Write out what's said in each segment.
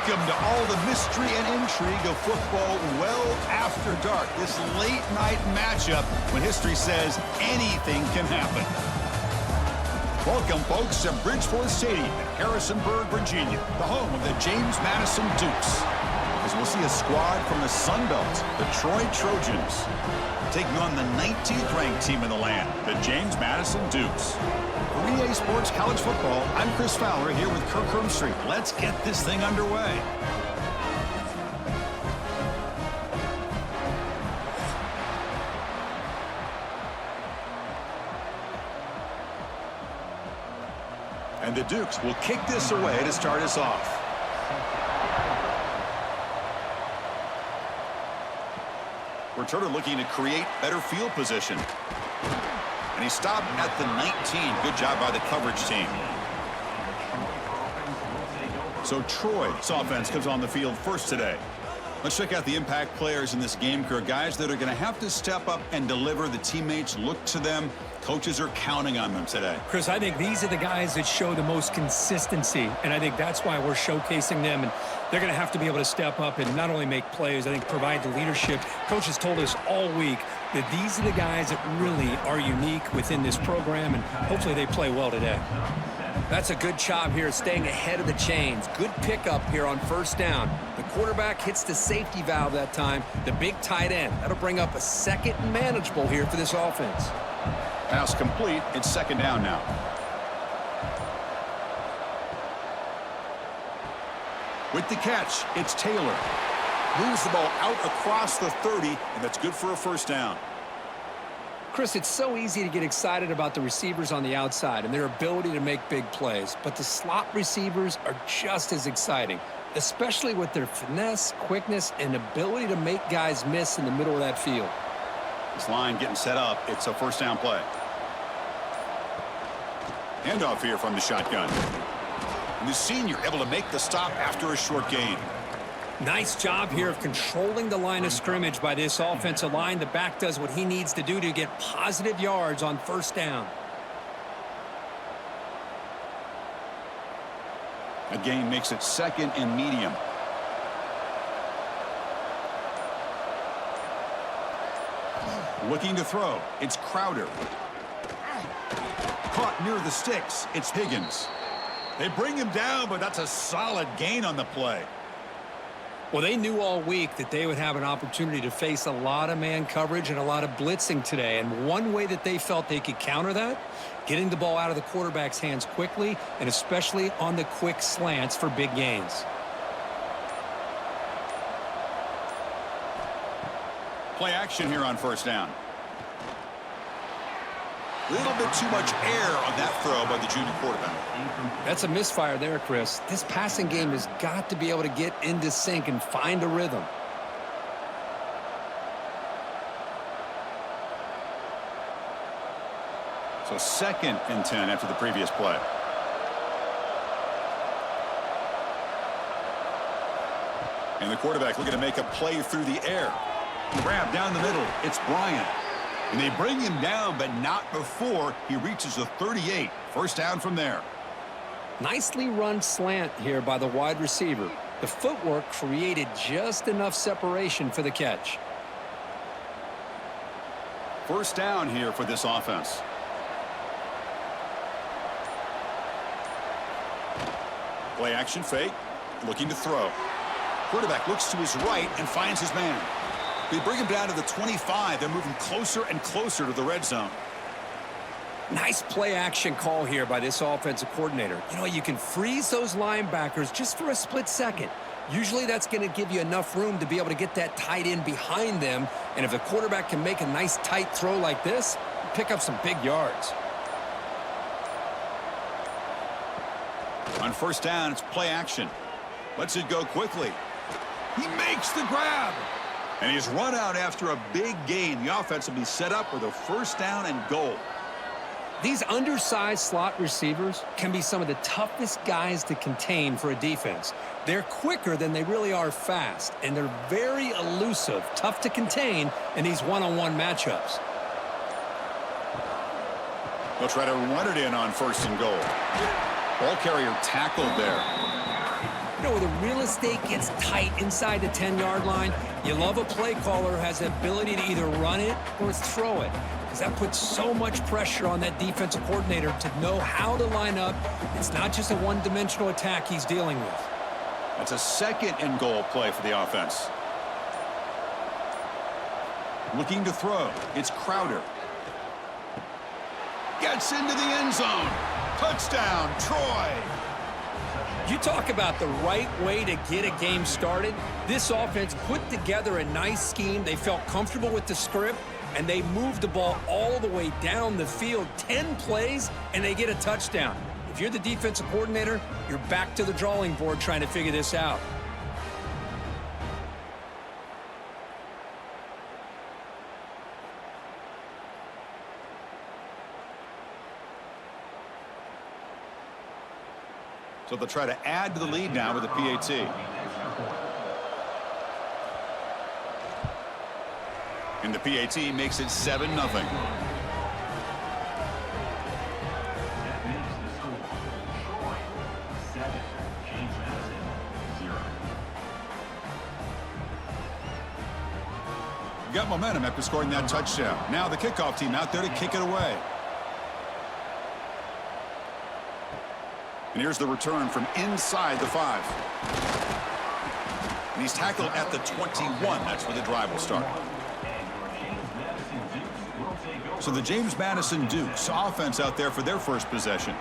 Welcome to all the mystery and intrigue of football well after dark. This late-night matchup when history says anything can happen. Welcome, folks, to Bridgeport Stadium in Harrisonburg, Virginia, the home of the James Madison Dukes. As we'll see a squad from the Sun Belt, the Troy Trojans, taking on the 19th-ranked team in the land, the James Madison Dukes. For EA Sports College Football, I'm Chris Fowler here with Kirk Hermstreet. Let's get this thing underway. And the Dukes will kick this away to start us off. Returner looking to create better field position. And he stopped at the 19. Good job by the coverage team. So Troy's offense comes on the field first today. Let's check out the impact players in this game, Kirk. Guys that are going to have to step up and deliver. The teammates look to them. Coaches are counting on them today. Chris, I think these are the guys that show the most consistency, and I think that's why we're showcasing them. And they're going to have to be able to step up and not only make plays, I think provide the leadership. Coaches told us all week that these are the guys that really are unique within this program, and hopefully they play well today. That's a good job here, staying ahead of the chains. Good pickup here on first down. The quarterback hits the safety valve that time. The big tight end. That'll bring up a second and manageable here for this offense. Pass complete. It's second down now. With the catch, it's Taylor. Moves the ball out across the 30, and that's good for a first down. Chris, it's so easy to get excited about the receivers on the outside and their ability to make big plays, but the slot receivers are just as exciting, especially with their finesse, quickness, and ability to make guys miss in the middle of that field. This line getting set up. It's a first down play. Handoff here from the shotgun. And the senior able to make the stop after a short gain. Nice job here of controlling the line of scrimmage by this offensive line. The back does what he needs to do to get positive yards on first down. A gain makes it second and medium. Looking to throw. It's Crowder. Caught near the sticks. It's Higgins. They bring him down, but that's a solid gain on the play. Well, they knew all week that they would have an opportunity to face a lot of man coverage and a lot of blitzing today. And one way that they felt they could counter that, getting the ball out of the quarterback's hands quickly, and especially on the quick slants for big gains. Play action here on first down. A little bit too much air on that throw by the junior quarterback. That's a misfire there, Chris. This passing game has got to be able to get into sync and find a rhythm. So second and 10 after the previous play. And the quarterback looking to make a play through the air. Grab down the middle. It's Bryant. And they bring him down, but not before he reaches the 38. First down from there. Nicely run slant here by the wide receiver. The footwork created just enough separation for the catch. First down here for this offense. Play action fake. Looking to throw. Quarterback looks to his right and finds his man. They bring him down to the 25. They're moving closer and closer to the red zone. Nice play action call here by this offensive coordinator. You know, you can freeze those linebackers just for a split second. Usually that's going to give you enough room to be able to get that tight end behind them. And if the quarterback can make a nice tight throw like this, pick up some big yards. On first down, it's play action. Lets it go quickly. He makes the grab. And he's run out after a big gain. The offense will be set up with a first down and goal. These undersized slot receivers can be some of the toughest guys to contain for a defense. They're quicker than they really are fast, and they're very elusive, tough to contain in these one-on-one matchups. They'll try to run it in on first and goal. Ball carrier tackled there. You know, where the real estate gets tight inside the 10-yard line, you love a play caller who has the ability to either run it or throw it, because that puts so much pressure on that defensive coordinator to know how to line up. It's not just a one-dimensional attack he's dealing with. That's a second and goal play for the offense. Looking to throw. It's Crowder. Gets into the end zone. Touchdown, Troy. You talk about the right way to get a game started. This offense put together a nice scheme. They felt comfortable with the script, and they moved the ball all the way down the field. 10 plays, and they get a touchdown. If you're the defensive coordinator, you're back to the drawing board trying to figure this out. So they'll try to add to the lead now with a PAT. And the PAT makes it 7-0. Got momentum after scoring that touchdown. Now the kickoff team out there to kick it away. And here's the return from inside the 5. And he's tackled at the 21. That's where the drive will start. So the James Madison Dukes offense out there for their first possession.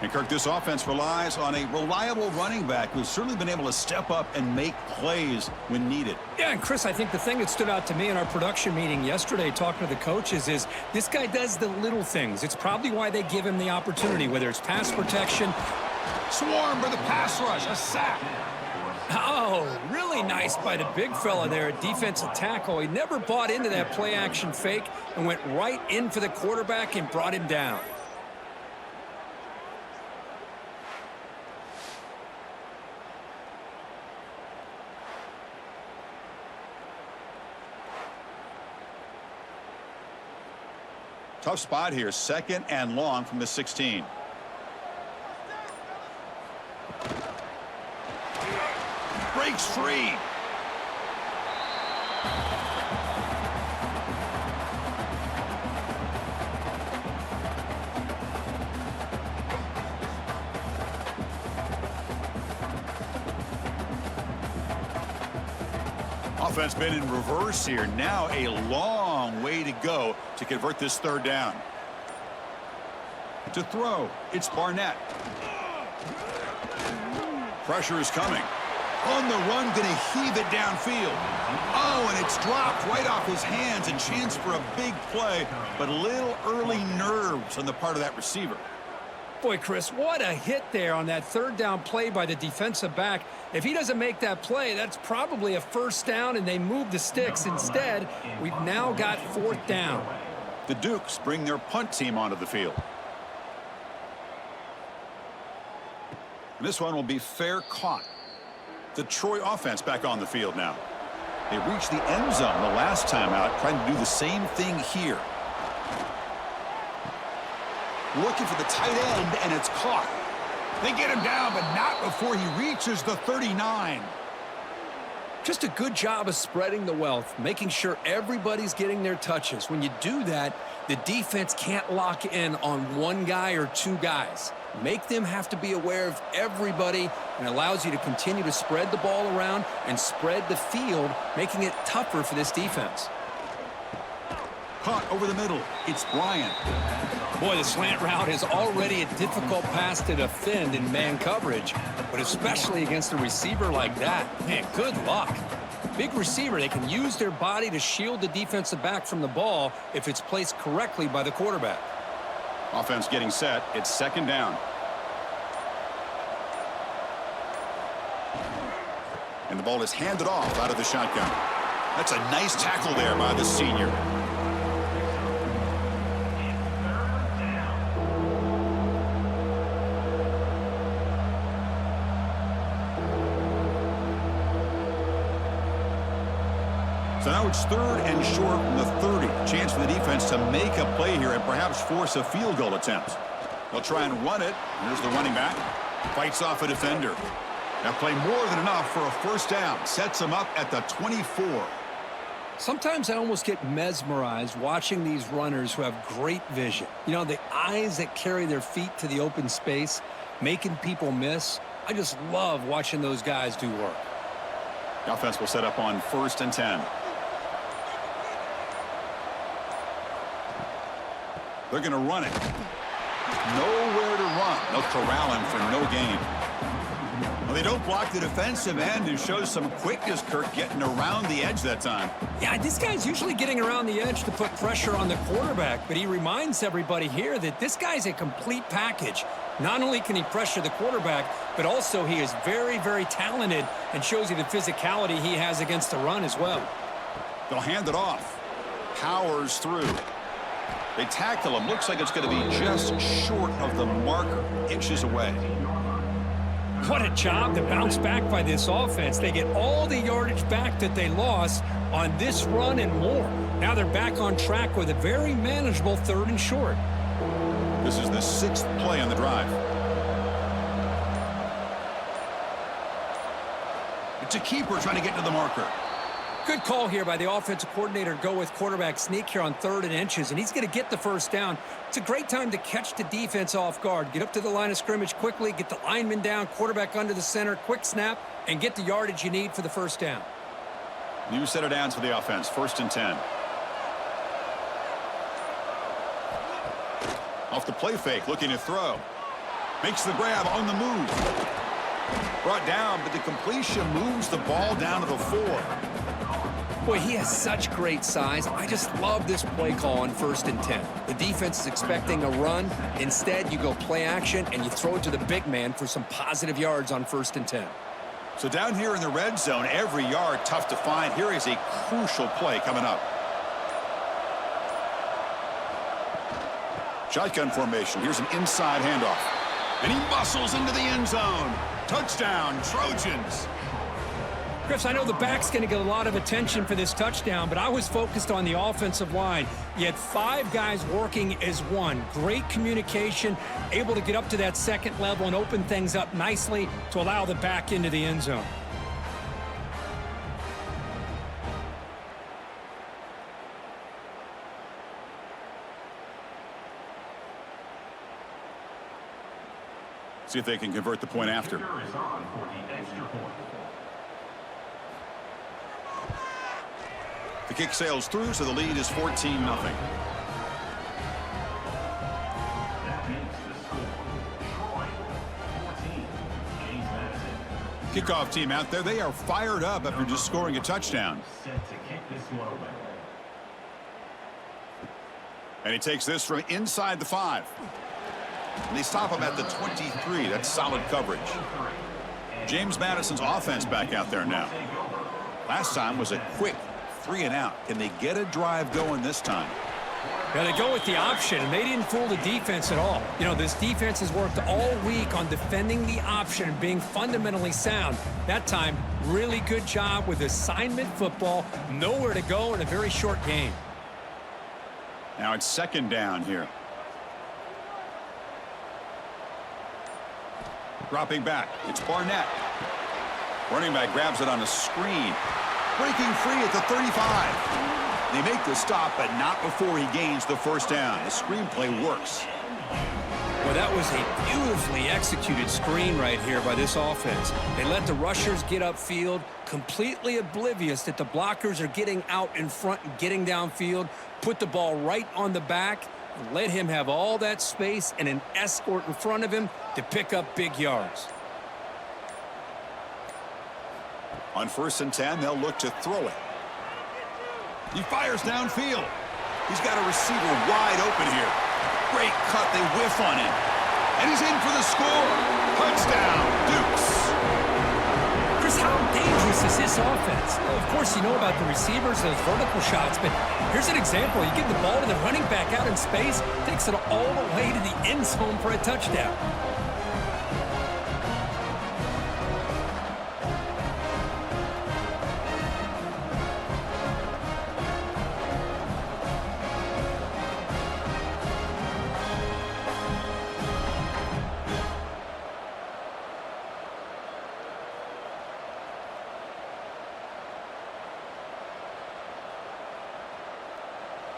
And Kirk, this offense relies on a reliable running back who's certainly been able to step up and make plays when needed. Yeah, and Chris, I think the thing that stood out to me in our production meeting yesterday talking to the coaches is this guy does the little things. It's probably why they give him the opportunity, whether it's pass protection. Swarm for the pass rush, a sack. Oh, really nice by the big fella there at defensive tackle. He never bought into that play-action fake and went right in for the quarterback and brought him down. Tough spot here, 2nd and long from the 16. Breaks free. Offense been in reverse here. Now a long way to go to convert this 3rd down. To throw, it's Barnett. Pressure is coming. On the run, going to heave it downfield. Oh, and it's dropped right off his hands, and chance for a big play, but a little early nerves on the part of that receiver. Boy, Chris, what a hit there on that 3rd down play by the defensive back. If he doesn't make that play, that's probably a 1st down, and they move the sticks. Instead, we've now got 4th down. The Dukes bring their punt team onto the field. And this one will be fair caught. The Troy offense back on the field now. They reached the end zone the last time out, trying to do the same thing here. Looking for the tight end, and it's caught. They get him down, but not before he reaches the 39. Just a good job of spreading the wealth, making sure everybody's getting their touches. When you do that, the defense can't lock in on one guy or 2 guys. Make them have to be aware of everybody, and allows you to continue to spread the ball around and spread the field, making it tougher for this defense. Caught over the middle. It's Bryant. Boy, the slant route is already a difficult pass to defend in man coverage, but especially against a receiver like that. Man, good luck. Big receiver, they can use their body to shield the defensive back from the ball if it's placed correctly by the quarterback. Offense getting set. It's 2nd down. And the ball is handed off out of the shotgun. That's a nice tackle there by the senior. So now it's 3rd and short from the 30. Chance for the defense to make a play here and perhaps force a field goal attempt. They'll try and run it. Here's the running back. Fights off a defender. That play more than enough for a first down. Sets them up at the 24. Sometimes I almost get mesmerized watching these runners who have great vision. You know, the eyes that carry their feet to the open space, making people miss. I just love watching those guys do work. The offense will set up on 1st and 10. They're going to run it. Nowhere to run. They'll corral him for no gain. Well, they don't block the defensive end and shows some quickness, Kirk, getting around the edge that time. Yeah, this guy's usually getting around the edge to put pressure on the quarterback, but he reminds everybody here that this guy's a complete package. Not only can he pressure the quarterback, but also he is very, very talented and shows you the physicality he has against the run as well. They'll hand it off. Powers through. They tackle him. Looks like it's going to be just short of the marker. Inches away. What a job to bounce back by this offense. They get all the yardage back that they lost on this run and more. Now they're back on track with a very manageable 3rd and short. This is the 6th play on the drive. It's a keeper trying to get to the marker. Good call here by the offensive coordinator to go with quarterback sneak here on 3rd and inches, and he's going to get the first down. It's a great time to catch the defense off guard. Get up to the line of scrimmage quickly, get the lineman down, quarterback under the center, quick snap, and get the yardage you need for the first down. New set of downs for the offense. 1st and 10. Off the play fake, looking to throw. Makes the grab on the move. Brought down, but the completion moves the ball down to the 4. Boy, he has such great size. I just love this play call on 1st and 10. The defense is expecting a run. Instead, you go play action, and you throw it to the big man for some positive yards on 1st and 10. So down here in the red zone, every yard tough to find. Here is a crucial play coming up. Shotgun formation. Here's an inside handoff. And he muscles into the end zone. Touchdown, Trojans. Chris, I know the back's going to get a lot of attention for this touchdown, but I was focused on the offensive line. You had 5 guys working as one. Great communication, able to get up to that 2nd level and open things up nicely to allow the back into the end zone. See if they can convert the point after. The kick sails through, so the lead is 14-0. Kickoff team out there. They are fired up after just scoring a touchdown. And he takes this from inside the 5. And they stop him at the 23. That's solid coverage. James Madison's offense back out there now. Last time was a quick 3 and out. Can they get a drive going this time? Yeah, they go with the option, and they didn't fool the defense at all. You know, this defense has worked all week on defending the option and being fundamentally sound. That time, really good job with assignment football. Nowhere to go in a very short game. Now it's 2nd down here. Dropping back. It's Barnett. Running back grabs it on a screen. Breaking free at the 35. They make the stop, but not before he gains the first down. The screenplay works. Well, that was a beautifully executed screen right here by this offense. They let the rushers get upfield, completely oblivious that the blockers are getting out in front and getting downfield, put the ball right on the back, and let him have all that space and an escort in front of him to pick up big yards. On 1st and 10, they'll look to throw it. He fires downfield. He's got a receiver wide open here. Great cut. They whiff on him. And he's in for the score. Touchdown, Dukes. Chris, how dangerous is this offense? Well, of course, you know about the receivers, those vertical shots, but here's an example. You give the ball to the running back out in space, takes it all the way to the end zone for a touchdown.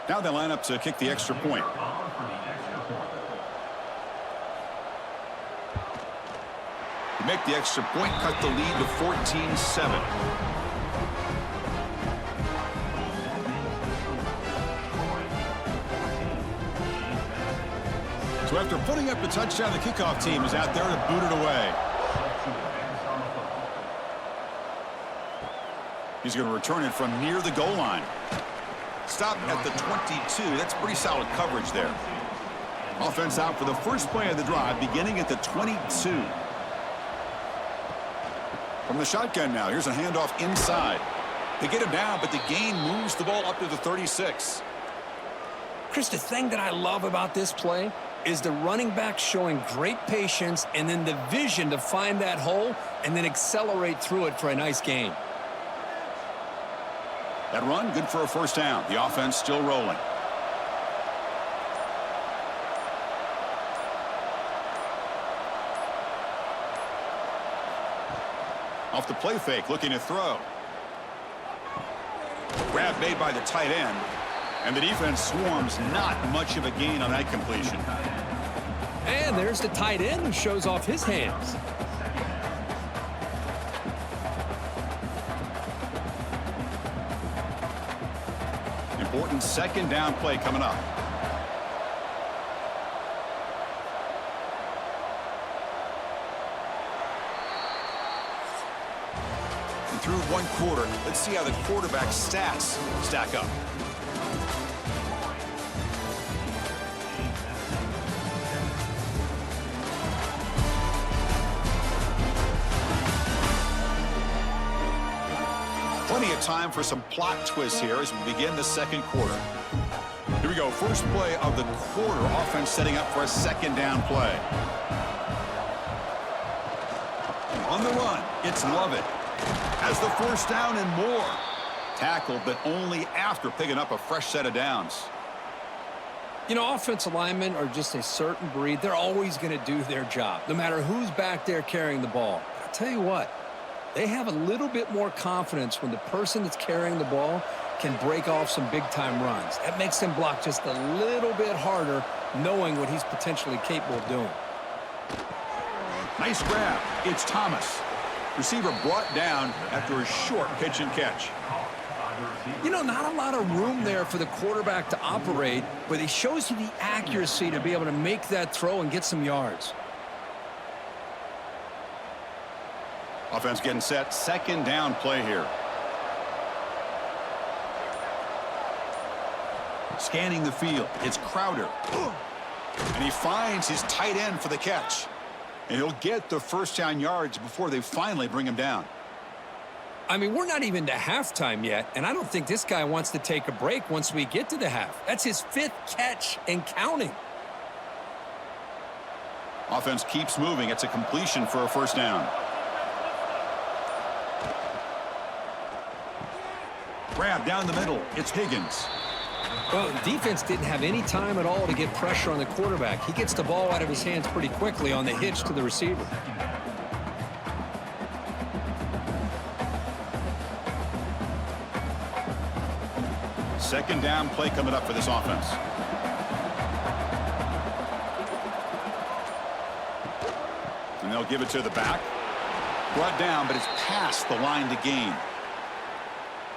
Now they line up to kick the extra point. To make the extra point, cut the lead to 14-7. So after putting up the touchdown, the kickoff team is out there to boot it away. He's going to return it from near the goal line. Stop at the 22. That's pretty solid coverage there. Offense out for the first play of the drive, beginning at the 22. From the shotgun now, here's a handoff inside. They get him down, but the gain moves the ball up to the 36. Chris, the thing that I love about this play is the running back showing great patience and then the vision to find that hole and then accelerate through it for a nice gain. That run, good for a first down. The offense still rolling. Off the play fake, looking to throw. Grab made by the tight end. And the defense swarms, not much of a gain on that completion. And there's the tight end who shows off his hands. Important second down play coming up. And through one quarter, let's see how the quarterback's stats stack up. Plenty of time for some plot twists here as we begin the second quarter. Here we go. First play of the quarter. Offense setting up for a second down play. On the run, it's Lovett. Has the first down and more. Tackled, but only after picking up a fresh set of downs. You know, offensive linemen are just a certain breed. They're always going to do their job, no matter who's back there carrying the ball. I'll tell you what. They have a little bit more confidence when the person that's carrying the ball can break off some big-time runs. That makes them block just a little bit harder, knowing what he's potentially capable of doing. Nice grab. It's Thomas. Receiver brought down after a short pitch and catch. You know, not a lot of room there for the quarterback to operate, but he shows you the accuracy to be able to make that throw and get some yards. Offense getting set. Second down play here. Scanning the field. It's Crowder. And he finds his tight end for the catch. And he'll get the first down yards before they finally bring him down. I mean, we're not even to halftime yet, and I don't think this guy wants to take a break once we get to the half. That's his 5th catch and counting. Offense keeps moving. It's a completion for a first down. Grab down the middle. It's Higgins. Well, the defense didn't have any time at all to get pressure on the quarterback. He gets the ball out of his hands pretty quickly on the hitch to the receiver. Second down play coming up for this offense. And they'll give it to the back. Brought down, but it's past the line to gain.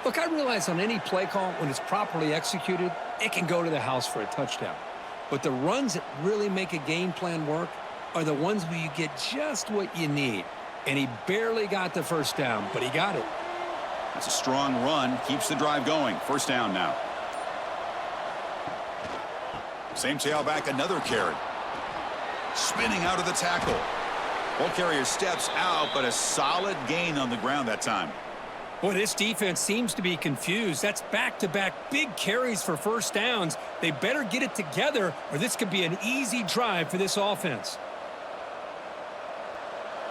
Look, I realize on any play call, when it's properly executed, it can go to the house for a touchdown. But the runs that really make a game plan work are the ones where you get just what you need. And he barely got the first down, but he got it. That's a strong run. Keeps the drive going. First down now. Same tailback, another carry. Spinning out of the tackle. Ball carrier steps out, but a solid gain on the ground that time. Boy, this defense seems to be confused. That's back-to-back big carries for first downs. They better get it together, or this could be an easy drive for this offense.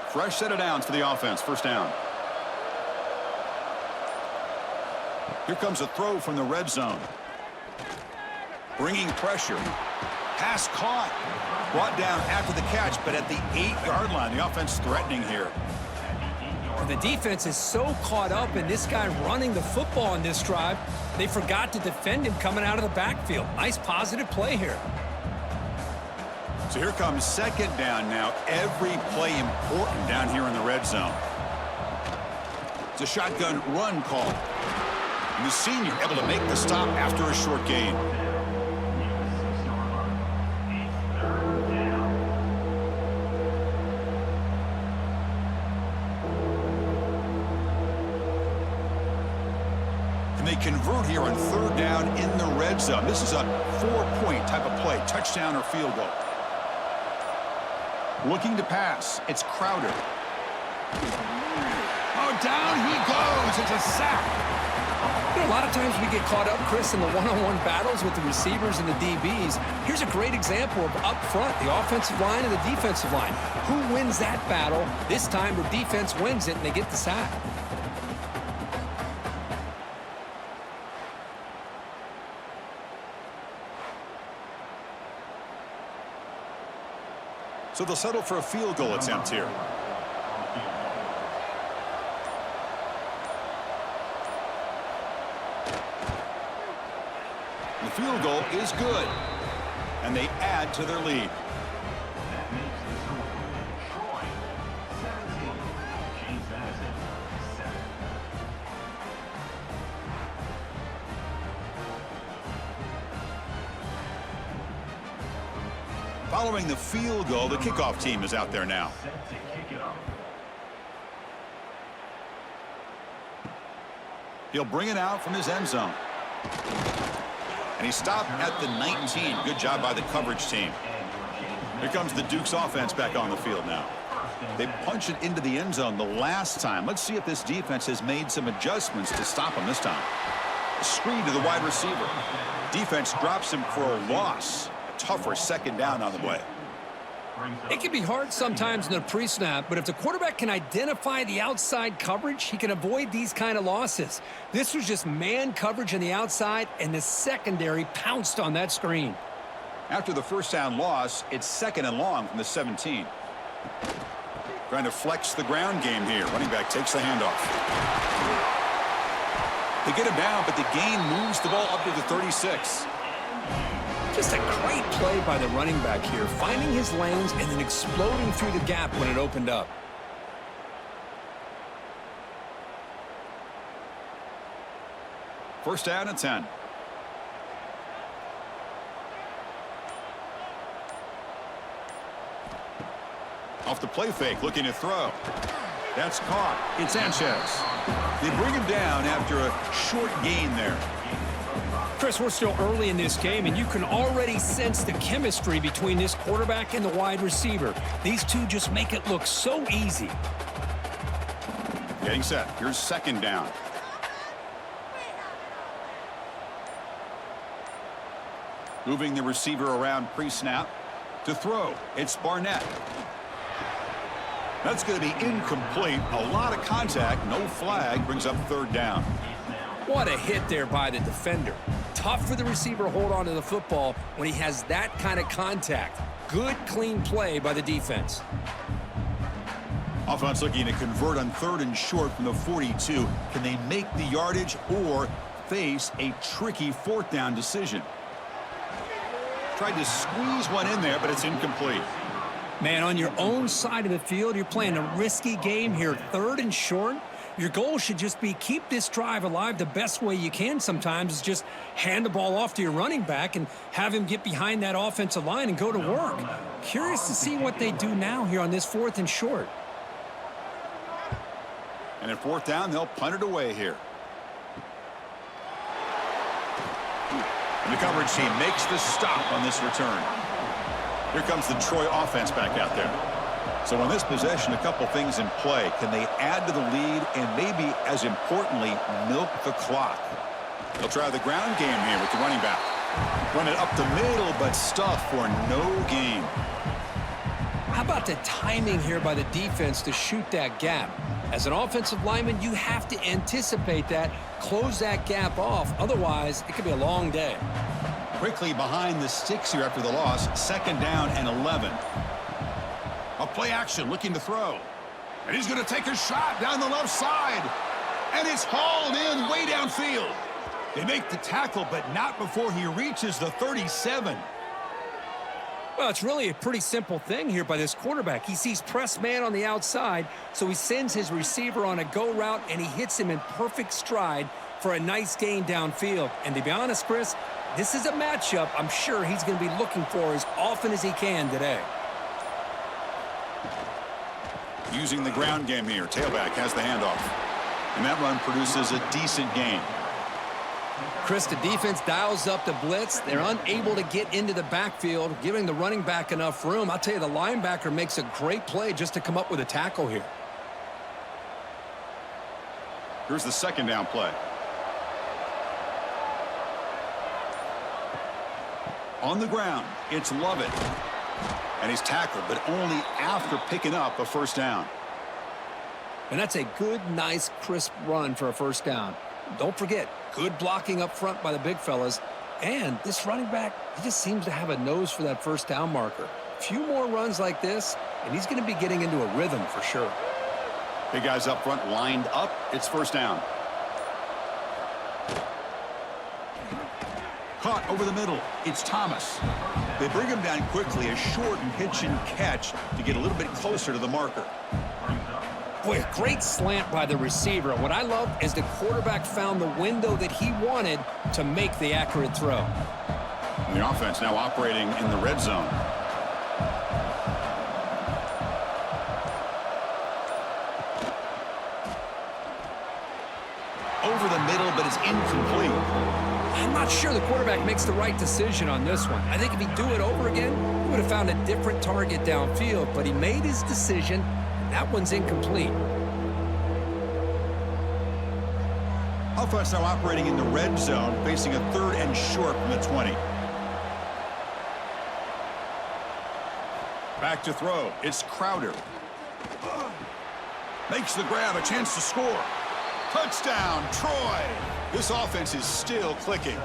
Fresh set of downs for the offense. First down. Here comes a throw from the red zone. Bringing pressure. Pass caught. Brought down after the catch, but at the 8-yard line. The offense threatening here. The defense is so caught up in this guy running the football on this drive, They forgot to defend him coming out of the backfield. Nice positive play here. So here comes second down now. Every play important down here in the red zone. It's a shotgun run call. And the senior able to make the stop after a short gain. And they convert here on third down in the red zone. This is a 4-point type of play, touchdown or field goal. Looking to pass. It's Crowder. Oh, down he goes. It's a sack. You know, a lot of times we get caught up, Chris, in the one-on-one battles with the receivers and the DBs. Here's a great example of up front, the offensive line and the defensive line. Who wins that battle? This time the defense wins it and they get the sack. So they'll settle for a field goal attempt here. The field goal is good. And they add to their lead. Following the field goal, the kickoff team is out there now. He'll bring it out from his end zone. And he stopped at the 19. Good job by the coverage team. Here comes the Duke's offense back on the field now. They punched it into the end zone the last time. Let's see if this defense has made some adjustments to stop him this time. A screen to the wide receiver. Defense drops him for a loss. Tougher second down on the way. It can be hard sometimes in the pre-snap, but if the quarterback can identify the outside coverage, he can avoid these kind of losses. This was just man coverage on the outside, and the secondary pounced on that screen. After the first down loss, it's second and long from the 17. Trying to flex the ground game here. Running back takes the handoff. They get him down, but the gain moves the ball up to the 36. Just a great play by the running back here, finding his lanes and then exploding through the gap when it opened up. First down and 10. Off the play fake, looking to throw. That's caught. It's Sanchez. They bring him down after a short gain there. Chris, we're still early in this game, and you can already sense the chemistry between this quarterback and the wide receiver. These two just make it look so easy. Getting set. Here's second down. Moving the receiver around pre-snap. To throw, it's Barnett. That's going to be incomplete. A lot of contact. No flag. Brings up third down. What a hit there by the defender. Tough for the receiver to hold on to the football when he has that kind of contact. Good, clean play by the defense. Offense looking to convert on third and short from the 42. Can they make the yardage or face a tricky fourth down decision? Tried to squeeze one in there, but it's incomplete. Man, on your own side of the field, you're playing a risky game here. Third and short. Your goal should just be keep this drive alive the best way you can sometimes is just hand the ball off to your running back and have him get behind that offensive line and go to work. Curious to see what they do now here on this fourth and short. And at fourth down, they'll punt it away here. And the coverage team makes the stop on this return. Here comes the Troy offense back out there. So on this possession, a couple things in play. Can they add to the lead and maybe, as importantly, milk the clock? They'll try the ground game here with the running back. Run it up the middle, but stuff for no gain. How about the timing here by the defense to shoot that gap? As an offensive lineman, you have to anticipate that, close that gap off. Otherwise, it could be a long day. Quickly behind the sticks here after the loss. Second down and 11. A play action, looking to throw. And he's going to take a shot down the left side. And it's hauled in way downfield. They make the tackle, but not before he reaches the 37. Well, it's really a pretty simple thing here by this quarterback. He sees press man on the outside, so he sends his receiver on a go route, and he hits him in perfect stride for a nice gain downfield. And to be honest, Chris, this is a matchup I'm sure he's going to be looking for as often as he can today. Using the ground game here. Tailback has the handoff. And that run produces a decent gain. Chris, the defense dials up the blitz. They're unable to get into the backfield, giving the running back enough room. I'll tell you, the linebacker makes a great play just to come up with a tackle here. Here's the second down play. On the ground, it's Lovett. And he's tackled, but only after picking up a first down. And that's a good, nice, crisp run for a first down. Don't forget, good blocking up front by the big fellas. And this running back, he just seems to have a nose for that first down marker. A few more runs like this, and he's going to be getting into a rhythm for sure. Big guys up front lined up. It's first down. Caught over the middle. It's Thomas. They bring him down quickly, a short pitch and catch to get a little bit closer to the marker. Boy, a great slant by the receiver. What I love is the quarterback found the window that he wanted to make the accurate throw. And the offense now operating in the red zone. Over the middle, but it's incomplete. I'm not sure the quarterback makes the right decision on this one. I think if he'd do it over again, he would have found a different target downfield, but he made his decision. That one's incomplete. Offense now operating in the red zone, facing a 3rd and short from the 20. Back to throw. It's Crowder. Makes the grab, a chance to score. Touchdown, Troy. This offense is still clicking.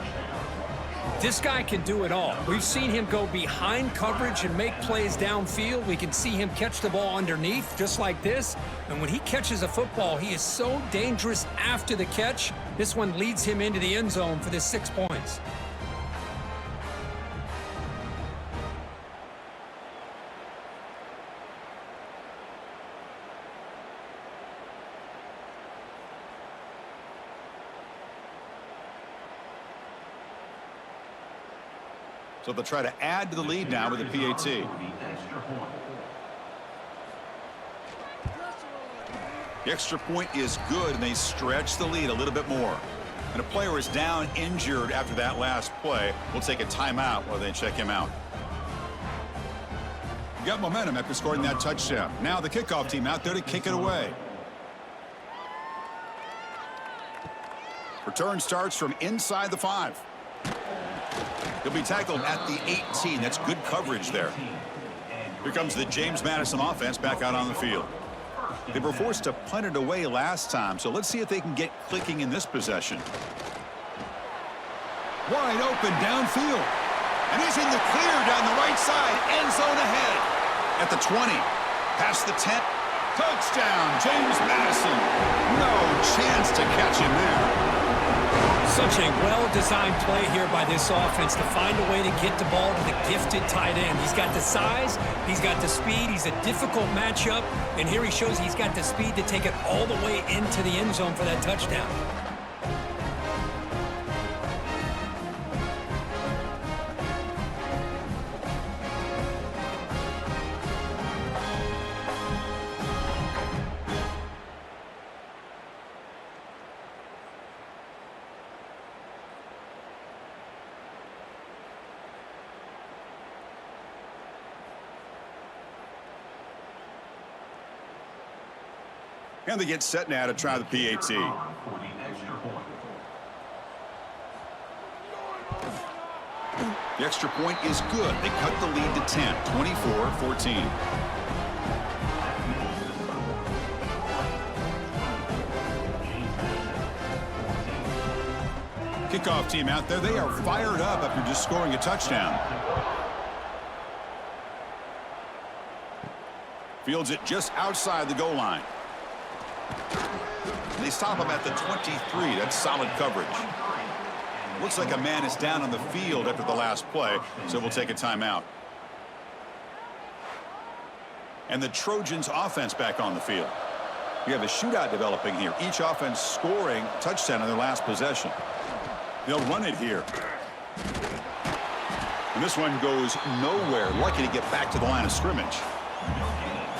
This guy can do it all. We've seen him go behind coverage and make plays downfield. We can see him catch the ball underneath just like this. And when he catches a football, he is so dangerous after the catch. This one leads him into the end zone for the 6 points. So they'll try to add to the lead now with a PAT. The extra point is good, and they stretch the lead a little bit more. And a player is down injured after that last play. We'll take a timeout while they check him out. Got momentum after scoring that touchdown. Now the kickoff team out there to kick it away. Return starts from inside the 5. He'll be tackled at the 18. That's good coverage there. Here comes the James Madison offense back out on the field. They were forced to punt it away last time, so let's see if they can get clicking in this possession. Wide open downfield. And he's in the clear down the right side. End zone ahead. At the 20. Past the 10. Touchdown, James Madison. No chance to catch him there. Such a well-designed play here by this offense to find a way to get the ball to the gifted tight end. He's got the size, he's got the speed, he's a difficult matchup, and here he shows he's got the speed to take it all the way into the end zone for that touchdown. And they get set now to try the PAT. The extra point is good. They cut the lead to 10, 24-14. Kickoff team out there. They are fired up after just scoring a touchdown. Fields it just outside the goal line. They stop him at the 23. That's solid coverage. Looks like a man is down on the field after the last play, so we'll take a timeout. And the Trojans offense back on the field. We have a shootout developing here. Each offense scoring a touchdown on their last possession. They'll run it here. And this one goes nowhere. Lucky to get back to the line of scrimmage.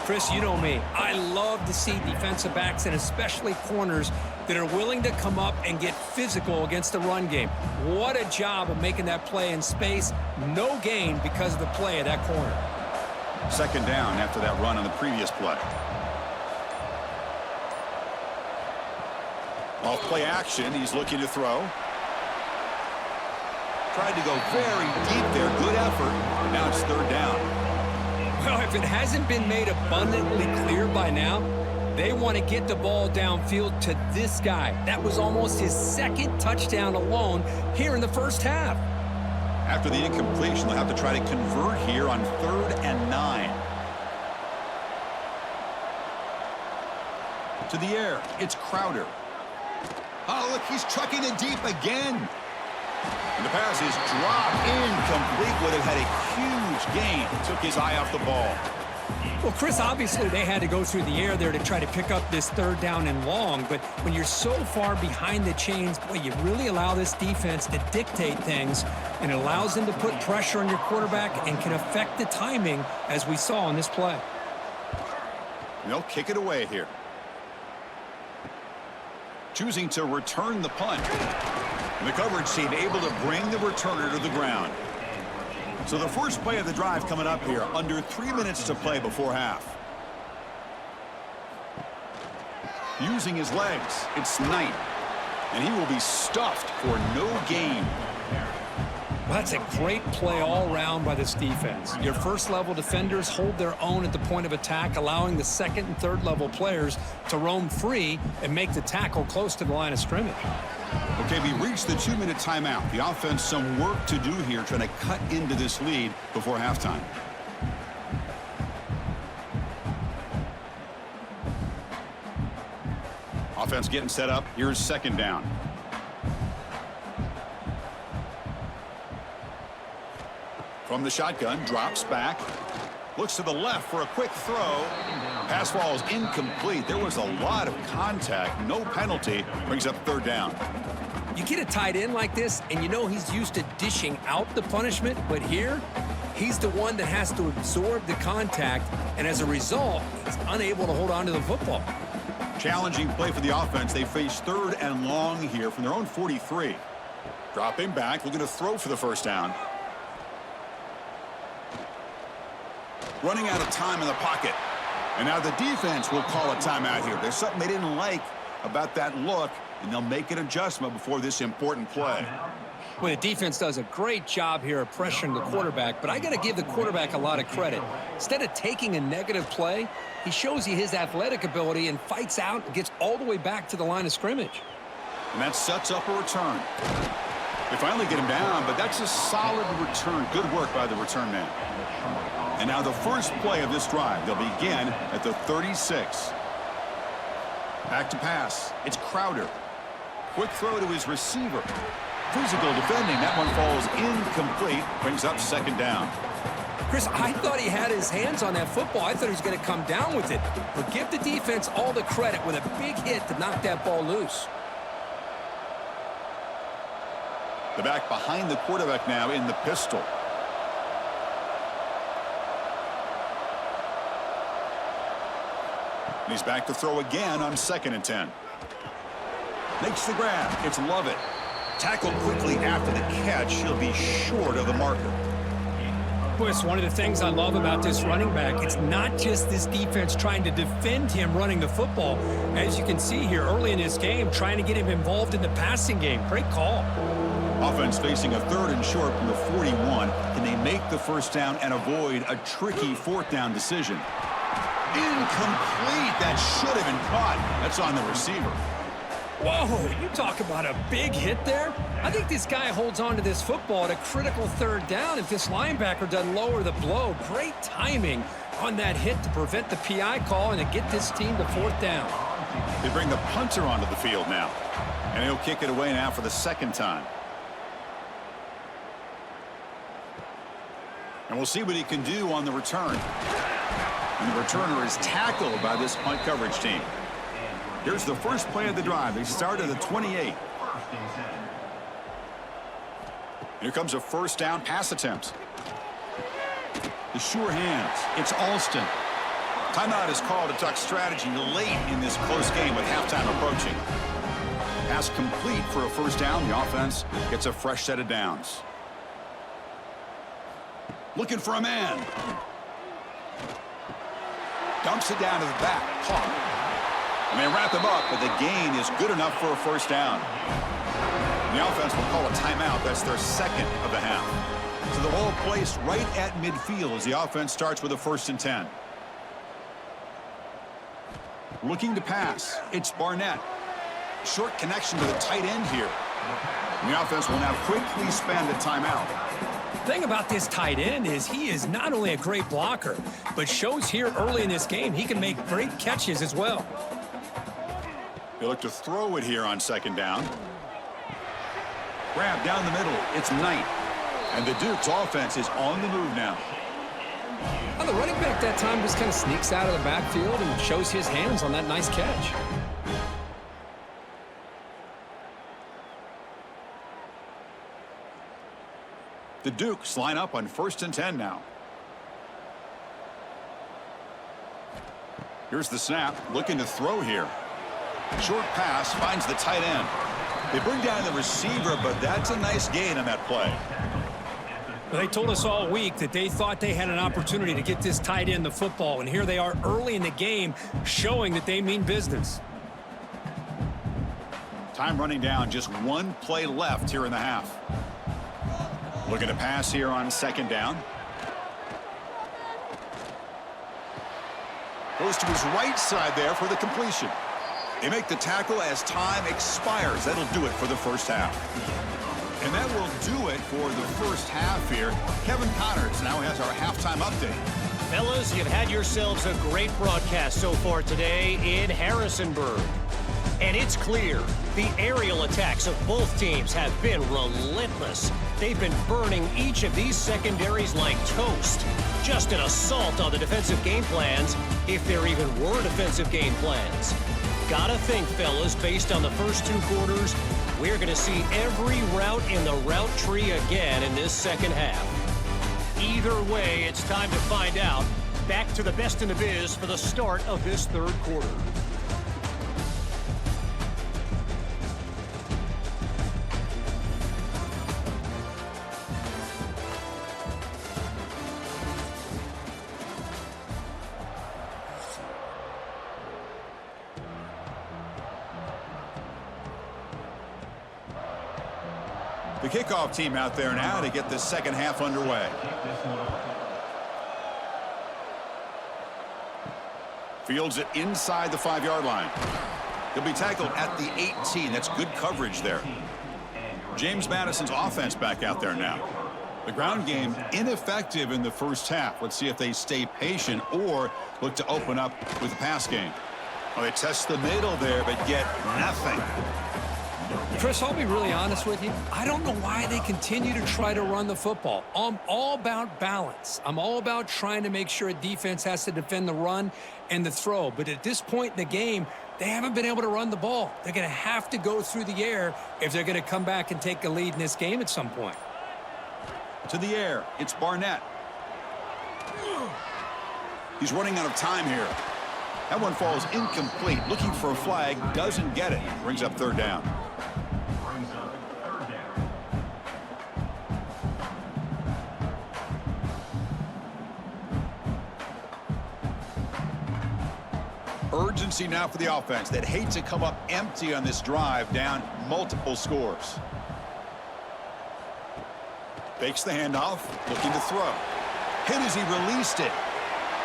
Chris, you know me. I love to see defensive backs and especially corners that are willing to come up and get physical against the run game. What a job of making that play in space. No gain because of the play of that corner. Second down after that run on the previous play. Off play action, he's looking to throw. Tried to go very deep there. Good effort. And now it's third down. Well, if it hasn't been made abundantly clear by now, they want to get the ball downfield to this guy. That was almost his second touchdown alone here in the first half. After the incompletion, they'll have to try to convert here on 3rd and 9. To the air, it's Crowder. Oh, look, he's trucking it deep again. And the pass is dropped incomplete. Would have had a huge gain. Took his eye off the ball. Well, Chris, obviously they had to go through the air there to try to pick up this 3rd down and long, but when you're so far behind the chains, boy, you really allow this defense to dictate things, and it allows them to put pressure on your quarterback and can affect the timing, as we saw in this play. And they'll kick it away here. Choosing to return the punt. And the coverage team able to bring the returner to the ground. So the first play of the drive coming up here. Under 3 minutes to play before half. Using his legs, it's Knight. And he will be stuffed for no gain. Well, that's a great play all around by this defense. Your first-level defenders hold their own at the point of attack, allowing the second and third-level players to roam free and make the tackle close to the line of scrimmage. Okay, we reached the 2-minute timeout. The offense some work to do here, trying to cut into this lead before halftime. Offense getting set up. Here's second down. From the shotgun, drops back. Looks to the left for a quick throw. Pass falls incomplete. There was a lot of contact. No penalty. Brings up 3rd down. You get a tight end like this, and you know he's used to dishing out the punishment, but here, he's the one that has to absorb the contact, and as a result, he's unable to hold on to the football. Challenging play for the offense. They face 3rd and long here from their own 43. Dropping back, looking to throw for the first down. Running out of time in the pocket. And now the defense will call a timeout here. There's something they didn't like about that look, and they'll make an adjustment before this important play. Well, the defense does a great job here of pressuring the quarterback, but I got to give the quarterback a lot of credit. Instead of taking a negative play, he shows you his athletic ability and fights out and gets all the way back to the line of scrimmage. And that sets up a return. They finally get him down, but that's a solid return. Good work by the return man. And now the first play of this drive. They'll begin at the 36. Back to pass. It's Crowder. Quick throw to his receiver. Physical defending. That one falls incomplete. Brings up second down. Chris, I thought he had his hands on that football. I thought he was going to come down with it. But give the defense all the credit with a big hit to knock that ball loose. The back behind the quarterback now in the pistol. And he's back to throw again on 2nd and 10. Makes the grab. It's Lovett. Tackled quickly after the catch. He'll be short of the marker. Boy, it's one of the things I love about this running back. It's not just this defense trying to defend him running the football. As you can see here early in this game, trying to get him involved in the passing game. Great call. Offense facing a 3rd and short from the 41. Can they make the first down and avoid a tricky 4th down decision? Incomplete. That should have been caught. That's on the receiver. Whoa, you talk about a big hit there. I think this guy holds on to this football at a critical 3rd down if this linebacker doesn't lower the blow. Great timing on that hit to prevent the PI call and to get this team to 4th down. They bring the punter onto the field now. And he'll kick it away now for the 2nd time. And we'll see what he can do on the return. And the returner is tackled by this punt coverage team. Here's the first play of the drive. They start at the 28. Here comes a first down pass attempt. The sure hands. It's Alston. Timeout is called to talk strategy late in this close game with halftime approaching. Pass complete for a first down. The offense gets a fresh set of downs. Looking for a man. Dumps it down to the back. Caught. And they wrap him up, but the gain is good enough for a first down. The offense will call a timeout. That's their second of the half. So the ball placed right at midfield as the offense starts with a 1st and 10. Looking to pass. It's Barnett. Short connection to the tight end here. And the offense will now quickly spend a timeout. The thing about this tight end is he is not only a great blocker, but shows here early in this game he can make great catches as well. They look to throw it here on 2nd down. Grab down the middle. It's Knight. And the Duke's offense is on the move now. Well, the running back that time just kind of sneaks out of the backfield and shows his hands on that nice catch. The Dukes line up on 1st and 10 now. Here's the snap. Looking to throw here. Short pass finds the tight end. They bring down the receiver, but that's a nice gain on that play. They told us all week that they thought they had an opportunity to get this tight end the football, and here they are early in the game showing that they mean business. Time running down, just one play left here in the half. Looking to pass here on 2nd down. Goes to his right side there for the completion. They make the tackle as time expires. That'll do it for the first half. And that will do it for the first half here. Kevin Connors now has our halftime update. Fellas, you've had yourselves a great broadcast so far today in Harrisonburg. And it's clear the aerial attacks of both teams have been relentless. They've been burning each of these secondaries like toast. Just an assault on the defensive game plans, if there even were defensive game plans. Gotta think, fellas, based on the first 2 quarters, we're going to see every route in the route tree again in this second half. Either way, it's time to find out. Back to the best in the biz for the start of this 3rd quarter. The kickoff team out there now to get the second half underway. Fields it inside the 5-yard line. He'll be tackled at the 18. That's good coverage there. James Madison's offense back out there now. The ground game ineffective in the first half. Let's see if they stay patient or look to open up with the pass game. Well, they test the middle there, but get nothing. Chris, I'll be really honest with you. I don't know why they continue to try to run the football. I'm all about balance. I'm all about trying to make sure a defense has to defend the run and the throw. But at this point in the game, they haven't been able to run the ball. They're going to have to go through the air if they're going to come back and take a lead in this game at some point. To the air, it's Barnett. He's running out of time here. That one falls incomplete. Looking for a flag, doesn't get it. Brings up 3rd down. Urgency now for the offense. They'd hate to come up empty on this drive, down multiple scores. Fakes the handoff, looking to throw. Hit as he released it.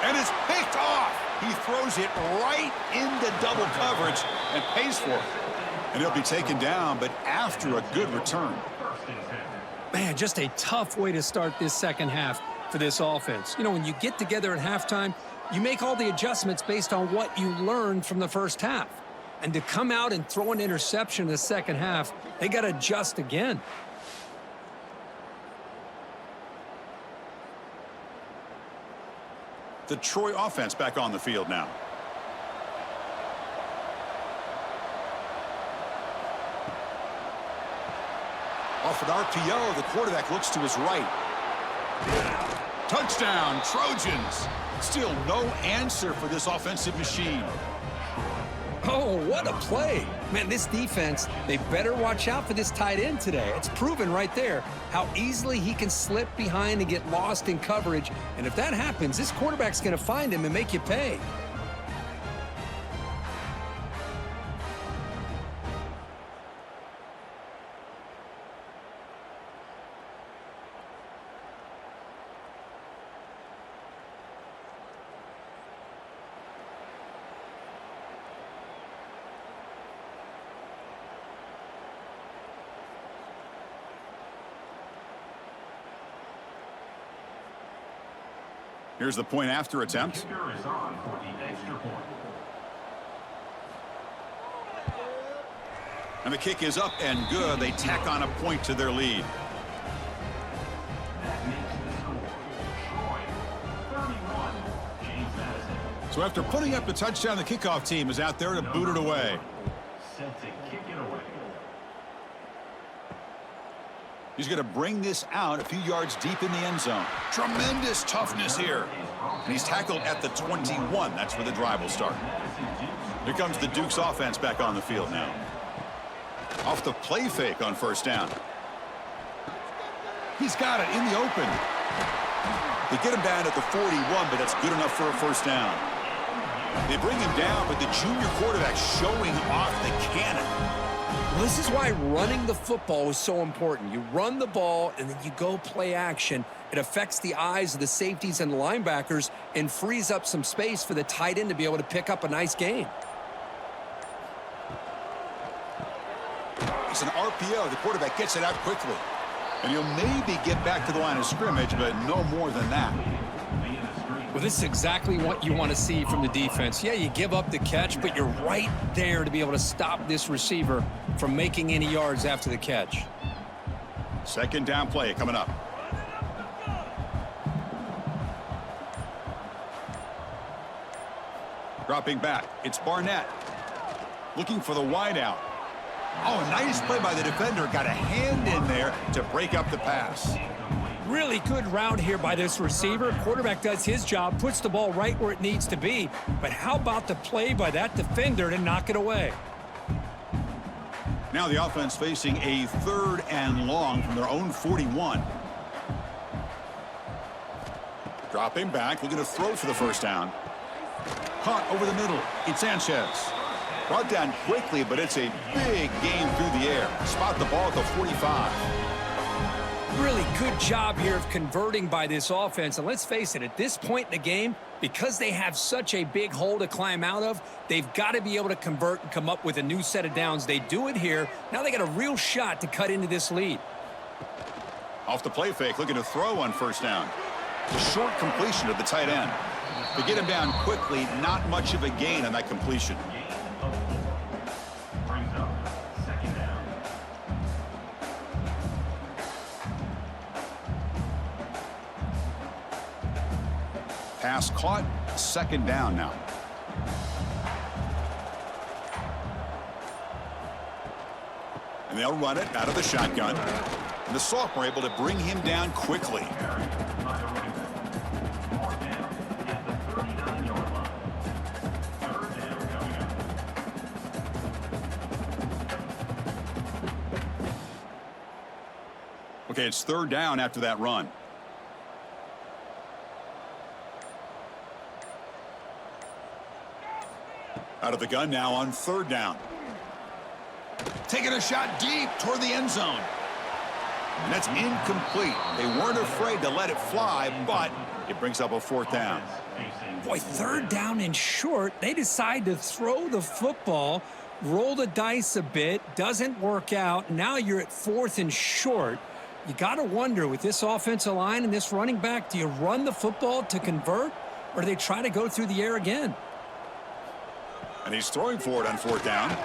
And it's picked off. He throws it right into double coverage and pays for it. And he'll be taken down, but after a good return. Man, just a tough way to start this second half for this offense. You know, when you get together at halftime, you make all the adjustments based on what you learned from the first half. And to come out and throw an interception in the second half, they got to adjust again. The Troy offense back on the field now. Off an RPO, the quarterback looks to his right. Touchdown, Trojans. Still no answer for this offensive machine. Oh, what a play. Man, this defense, they better watch out for this tight end today. It's proven right there how easily he can slip behind and get lost in coverage. And if that happens, this quarterback's going to find him and make you pay. Here's the point after attempt. And the kick is up and good. They tack on a point to their lead. So after putting up the touchdown, the kickoff team is out there to boot it away. He's going to bring this out a few yards deep in the end zone. Tremendous toughness here. And he's tackled at the 21. That's where the drive will start. Here comes the Duke's offense back on the field now. Off the play fake on first down. He's got it in the open. They get him down at the 41, but that's good enough for a first down. They bring him down, but the junior quarterback showing off the cannon. Well, this is why running the football is so important. You run the ball, and then you go play action. It affects the eyes of the safeties and the linebackers and frees up some space for the tight end to be able to pick up a nice gain. It's an RPO. The quarterback gets it out quickly. And he'll maybe get back to the line of scrimmage, but no more than that. Well, this is exactly what you want to see from the defense. Yeah, you give up the catch, but you're right there to be able to stop this receiver from making any yards after the catch. Second down play coming up. Dropping back, it's Barnett. Looking for the wideout. Oh, nice play by the defender. Got a hand in there to break up the pass. Really good route here by this receiver. Quarterback does his job, puts the ball right where it needs to be. But how about the play by that defender to knock it away? Now the offense facing a 3rd and long from their own 41. Dropping back, looking to throw for the first down. Caught over the middle. It's Sanchez. Brought down quickly, but it's a big gain through the air. Spot the ball at the 45. Really good job here of converting by this offense. And let's face it, at this point in the game, because they have such a big hole to climb out of, they've got to be able to convert and come up with a new set of downs. They do it here. Now they got a real shot to cut into this lead. Off the play fake, looking to throw on first down. The short completion of the tight end. To get him down quickly, not much of a gain on that completion. Pass caught, second down now. And they'll run it out of the shotgun. And the sophomore able to bring him down quickly. Okay, it's 3rd down after that run. Out of the gun now on 3rd down. Taking a shot deep toward the end zone. And that's incomplete. They weren't afraid to let it fly, but it brings up a 4th down. Boy, 3rd down and short. They decide to throw the football, roll the dice a bit, doesn't work out. Now you're at 4th and short. You got to wonder, with this offensive line and this running back, do you run the football to convert, or do they try to go through the air again? And he's throwing for it on 4th down.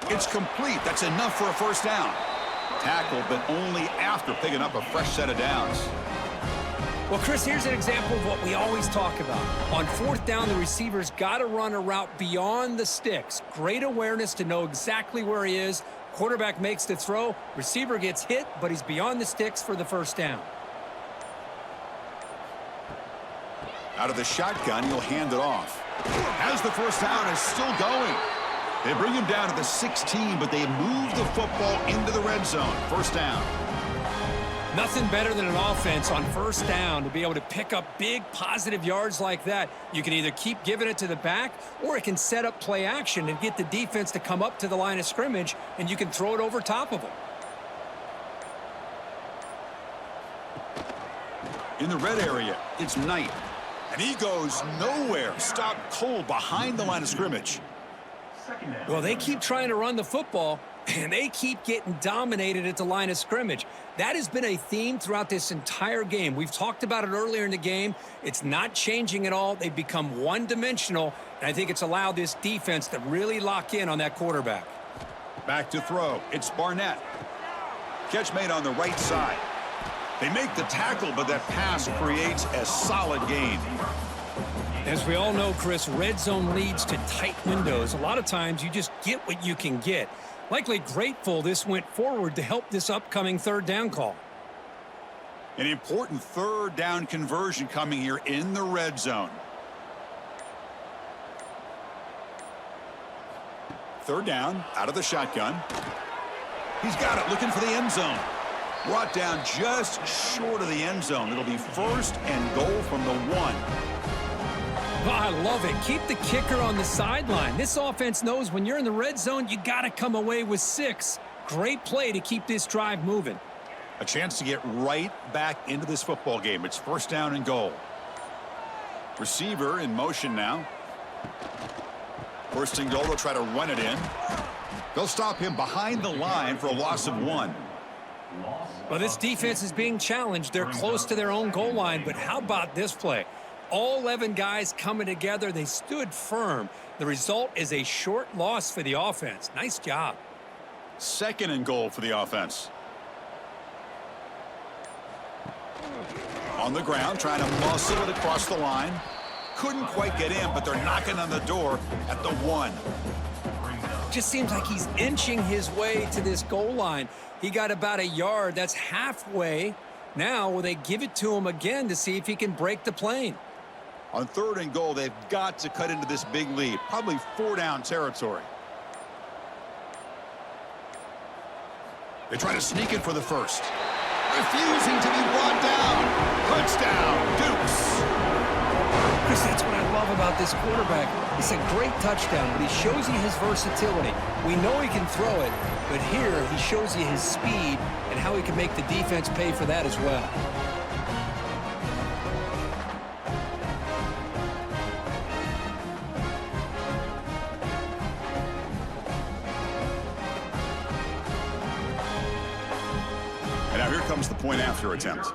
It's complete. That's enough for a first down. Tackled, but only after picking up a fresh set of downs. Well, Chris, here's an example of what we always talk about. On fourth down, the receiver's got to run a route beyond the sticks. Great awareness to know exactly where he is. Quarterback makes the throw. Receiver gets hit, but he's beyond the sticks for the first down. Out of the shotgun, he'll hand it off. Has the first down, is still going. They bring him down to the 16, but they move the football into the red zone. First down. Nothing better than an offense on first down to be able to pick up big positive yards like that. You can either keep giving it to the back, or it can set up play action and get the defense to come up to the line of scrimmage, and you can throw it over top of them. In the red area, it's Knight. And he goes nowhere. Stopped cold behind the line of scrimmage. Well, they keep trying to run the football, and they keep getting dominated at the line of scrimmage. That has been a theme throughout this entire game. We've talked about it earlier in the game. It's not changing at all. They've become one-dimensional, and I think it's allowed this defense to really lock in on that quarterback. Back to throw. It's Barnett. Catch made on the right side. They make the tackle, but that pass creates a solid gain. As we all know, Chris, red zone leads to tight windows. A lot of times you just get what you can get. Likely grateful this went forward to help this upcoming third down call. An important third down conversion coming here in the red zone. Third down, out of the shotgun. He's got it, looking for the end zone. Brought down just short of the end zone. It'll be first and goal from the 1. Oh, I love it. Keep the kicker on the sideline. This offense knows when you're in the red zone, you got to come away with 6. Great play to keep this drive moving. A chance to get right back into this football game. It's first down and goal. Receiver in motion now. First and goal, they'll try to run it in. They'll stop him behind the line for a loss of 1. Well, this defense is being challenged. They're close to their own goal line, but how about this play? All 11 guys coming together. They stood firm. The result is a short loss for the offense. Nice job. Second and goal for the offense. On the ground, trying to muscle it across the line. Couldn't quite get in, but they're knocking on the door at the 1. Just seems like he's inching his way to this goal line. He got about a yard. That's halfway. Now, will they give it to him again to see if he can break the plane? On third and goal, they've got to cut into this big lead. Probably 4-down territory. They try to sneak it for the first. Refusing to be brought down. Touchdown, Dukes. Chris, that's what I love about this quarterback. It's a great touchdown, but he shows you his versatility. We know he can throw it, but here he shows you his speed and how he can make the defense pay for that as well. And now here comes the point after attempt.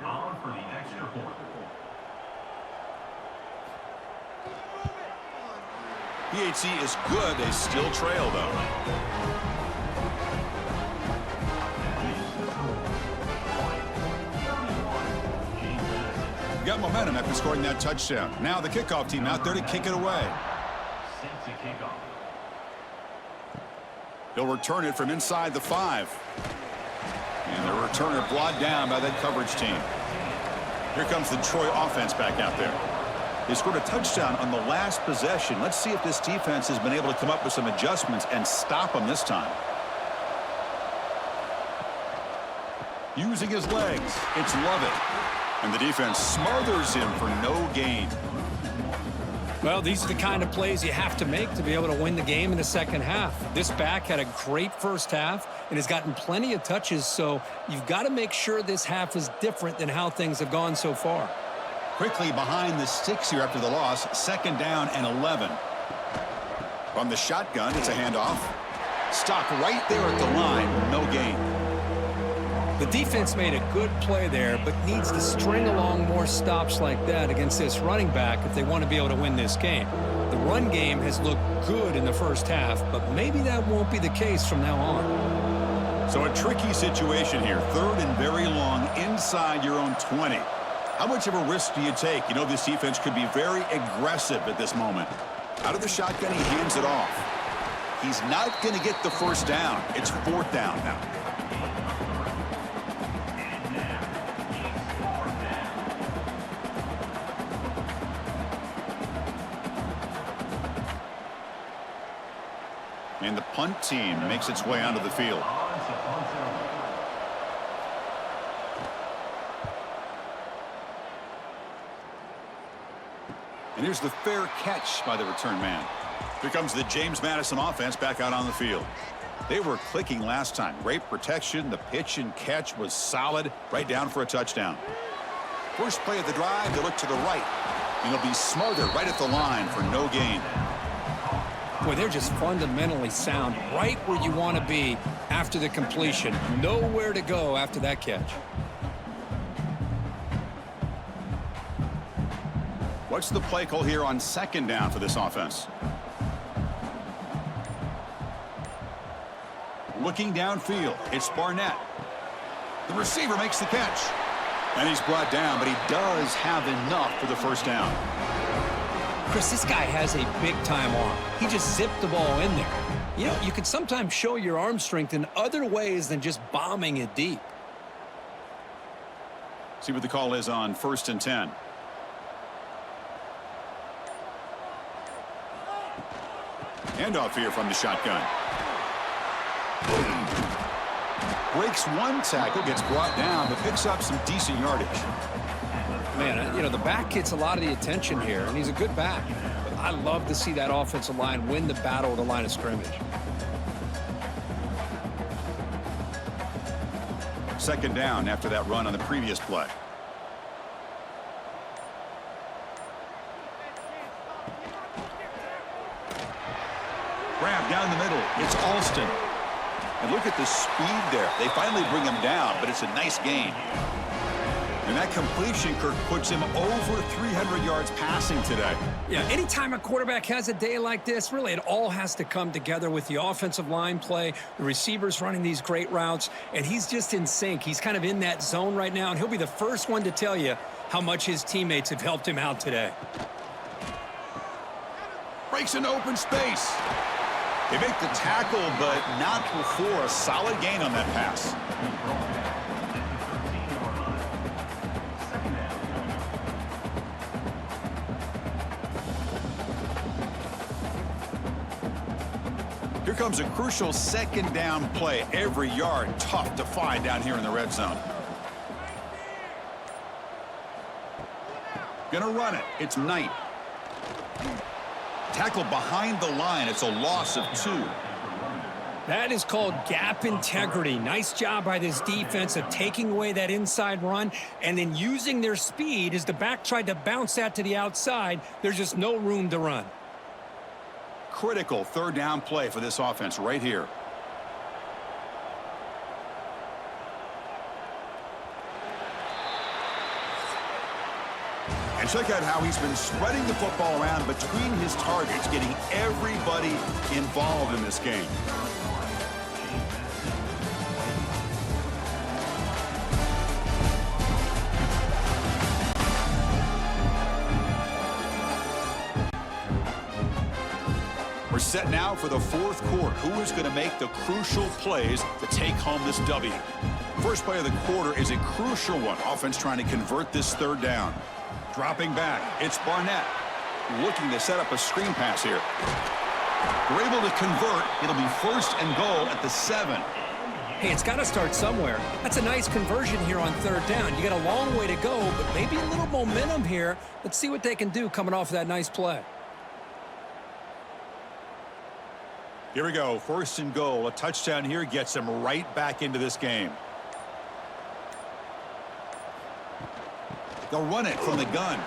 PHC is good. They still trail, though. Got momentum after scoring that touchdown. Now the kickoff team out there to kick it away. They'll return it from inside the 5. And the returner brought down by that coverage team. Here comes the Troy offense back out there. They scored a touchdown on the last possession. Let's see if this defense has been able to come up with some adjustments and stop them this time. Using his legs, it's Lovett. And the defense smothers him for no gain. Well, these are the kind of plays you have to make to be able to win the game in the second half. This back had a great first half and has gotten plenty of touches, so you've got to make sure this half is different than how things have gone so far. Quickly behind the sticks here after the loss. Second down and 11. From the shotgun, it's a handoff. Stopped right there at the line. No gain. The defense made a good play there, but needs to string along more stops like that against this running back if they want to be able to win this game. The run game has looked good in the first half, but maybe that won't be the case from now on. So a tricky situation here. Third and very long inside your own 20. How much of a risk do you take? You know this defense could be very aggressive at this moment. Out of the shotgun, he hands it off. He's not going to get the first down. It's 4th down now. And the punt team makes its way onto the field. And here's the fair catch by the return man. Here comes the James Madison offense back out on the field. They were clicking last time. Great protection. The pitch and catch was solid. Right down for a touchdown. First play of the drive, they look to the right. And it'll be smothered right at the line for no gain. Boy, they're just fundamentally sound. Right where you want to be after the completion. Nowhere to go after that catch. What's the play call here on 2nd down for this offense? Looking downfield, it's Barnett. The receiver makes the catch. And he's brought down, but he does have enough for the first down. Chris, this guy has a big-time arm. He just zipped the ball in there. You know, you can sometimes show your arm strength in other ways than just bombing it deep. See what the call is on 1st and 10. Handoff here from the shotgun. Breaks one tackle, gets brought down, but picks up some decent yardage. Man, you know, the back gets a lot of the attention here, and he's a good back. But I love to see that offensive line win the battle at the line of scrimmage. 2nd down after that run on the previous play. Grab down the middle. It's Alston. And look at the speed there. They finally bring him down, but it's a nice gain. And that completion, Kirk, puts him over 300 yards passing today. Yeah, anytime a quarterback has a day like this, really it all has to come together with the offensive line play, the receivers running these great routes, and he's just in sync. He's kind of in that zone right now, and he'll be the first one to tell you how much his teammates have helped him out today. Breaks into open space. They make the tackle, but not before a solid gain on that pass. Here comes a crucial 2nd down play. Every yard tough to find down here in the red zone. Gonna run it. It's Knight. Tackle behind the line. It's a loss of 2. That is called gap integrity. Nice job by this defense of taking away that inside run and then using their speed as the back tried to bounce that to the outside. There's just no room to run. Critical 3rd down play for this offense right here. And check out how he's been spreading the football around between his targets, getting everybody involved in this game. We're set now for the 4th quarter. Who is going to make the crucial plays to take home this W? First play of the quarter is a crucial one. Offense trying to convert this 3rd down. Dropping back, it's Barnett. Looking to set up a screen pass here. We're able to convert. It'll be 1st and goal at the 7. Hey, it's got to start somewhere. That's a nice conversion here on 3rd down. You got a long way to go, but maybe a little momentum here. Let's see what they can do coming off of that nice play. Here we go, 1st and goal. A touchdown here gets him right back into this game. They'll run it from the gun.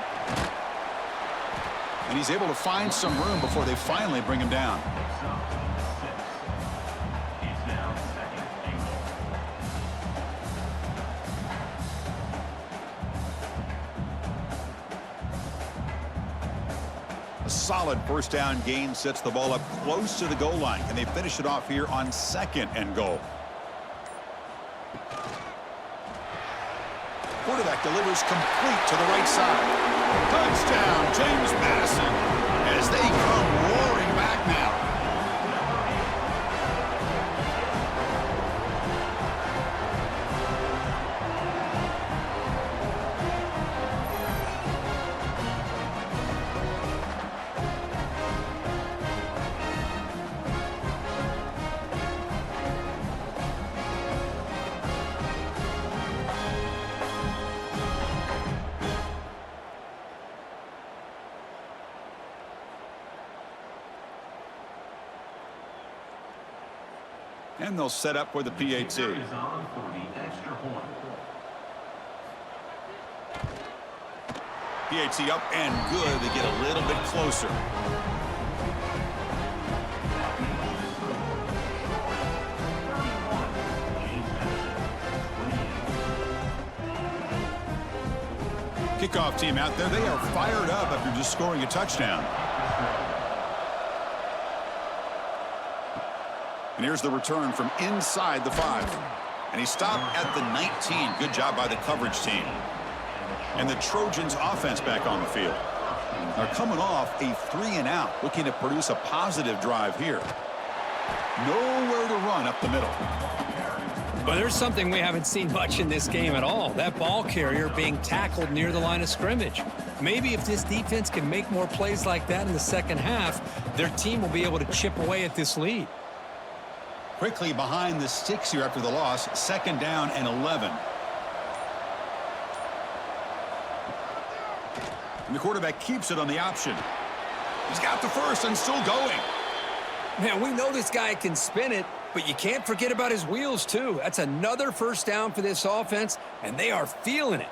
And he's able to find some room before they finally bring him down. A solid 1st down gain sets the ball up close to the goal line. Can they finish it off here on 2nd and goal? quarterback delivers complete to the right side. Touchdown, James Madison, as they come roaring back now. And they'll set up for the PAT. PAT up and good. They get a little bit closer. Kickoff team out there. They are fired up after just scoring a touchdown. And here's the return from inside the 5. And he stopped at the 19. Good job by the coverage team. And the Trojans offense back on the field. They're coming off a 3-and-out, looking to produce a positive drive here. Nowhere to run up the middle. Well, there's something we haven't seen much in this game at all. That ball carrier being tackled near the line of scrimmage. Maybe if this defense can make more plays like that in the second half, their team will be able to chip away at this lead. Quickly behind the sticks here after the loss. 2nd down and 11. And the quarterback keeps it on the option. He's got the first and still going. Man, we know this guy can spin it, but you can't forget about his wheels, too. That's another first down for this offense, and they are feeling it.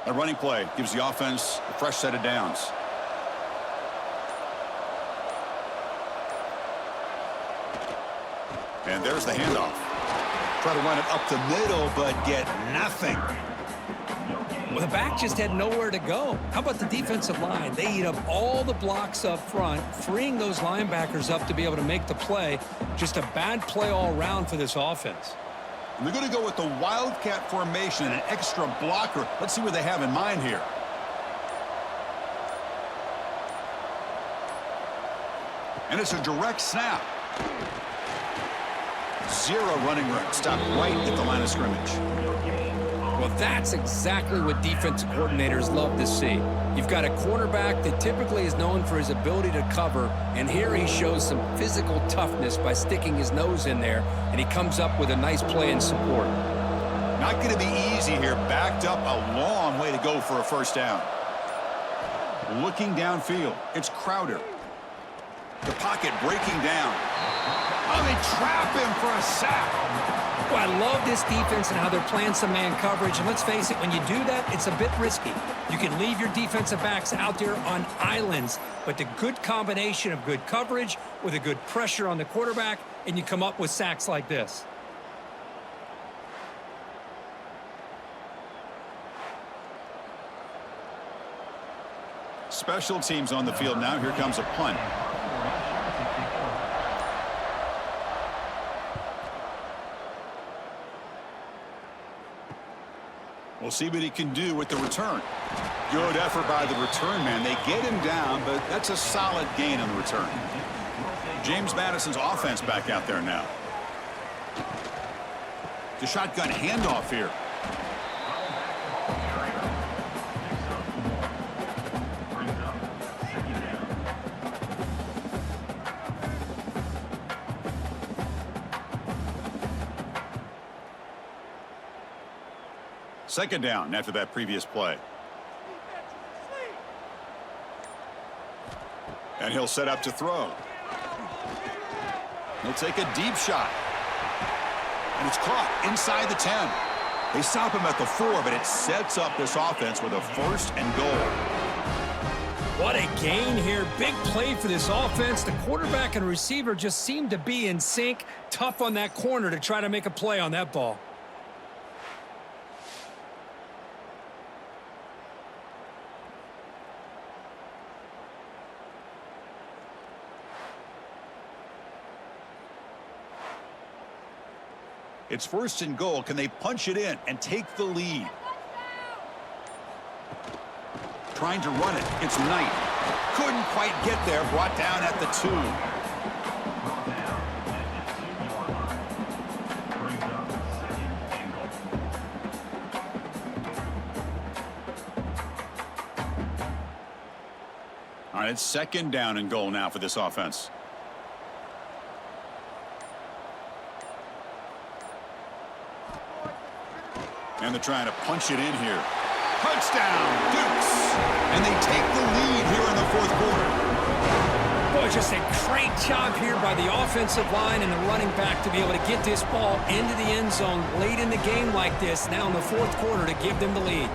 A running play gives the offense a fresh set of downs. And there's the handoff. Try to run it up the middle, but get nothing. Well, the back just had nowhere to go. How about the defensive line? They eat up all the blocks up front, freeing those linebackers up to be able to make the play. Just a bad play all around for this offense. And they're going to go with the Wildcat formation and an extra blocker. Let's see what they have in mind here. And it's a direct snap. 0 running room. Stopped right at the line of scrimmage. Well, that's exactly what defensive coordinators love to see. You've got a quarterback that typically is known for his ability to cover, and here he shows some physical toughness by sticking his nose in there, and he comes up with a nice play in support. Not going to be easy here. Backed up a long way to go for a first down. Looking downfield, it's Crowder. The pocket breaking down. Oh, they trap him for a sack. Well, I love this defense and how they're playing some man coverage. And let's face it, when you do that, it's a bit risky. You can leave your defensive backs out there on islands, but the good combination of good coverage with a good pressure on the quarterback, and you come up with sacks like this. Special teams on the field now. Here comes a punt. We'll see what he can do with the return. Good effort by the return man. They get him down, but that's a solid gain on the return. James Madison's offense back out there now. The shotgun handoff here. Second down after that previous play. And he'll set up to throw. He'll take a deep shot. And it's caught inside the 10. They stop him at the 4, but it sets up this offense with a 1st and goal. What a gain here. Big play for this offense. The quarterback and receiver just seem to be in sync. Tough on that corner to try to make a play on that ball. It's first and goal. Can they punch it in and take the lead? Trying to run it. It's Knight. Couldn't quite get there. Brought down at the 2. All right, it's second down and goal now for this offense. And they're trying to punch it in here. Touchdown, Dukes! And they take the lead here in the fourth quarter. Boy, just a great job here by the offensive line and the running back to be able to get this ball into the end zone late in the game like this, now in the fourth quarter, to give them the lead.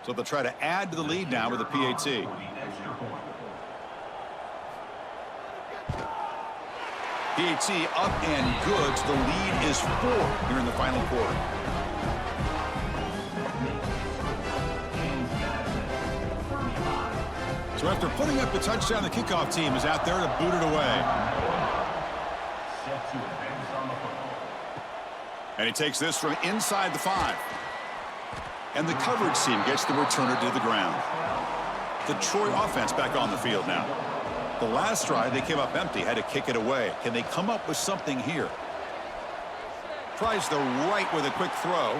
So they'll try to add to the lead now with a PAT. PAT up and good. So the lead is 4 here in the final quarter. So after putting up the touchdown, the kickoff team is out there to boot it away. And he takes this from inside the 5. And the coverage team gets the returner to the ground. The Troy offense back on the field now. The last drive, they came up empty, had to kick it away. Can they come up with something here? Tries the right with a quick throw.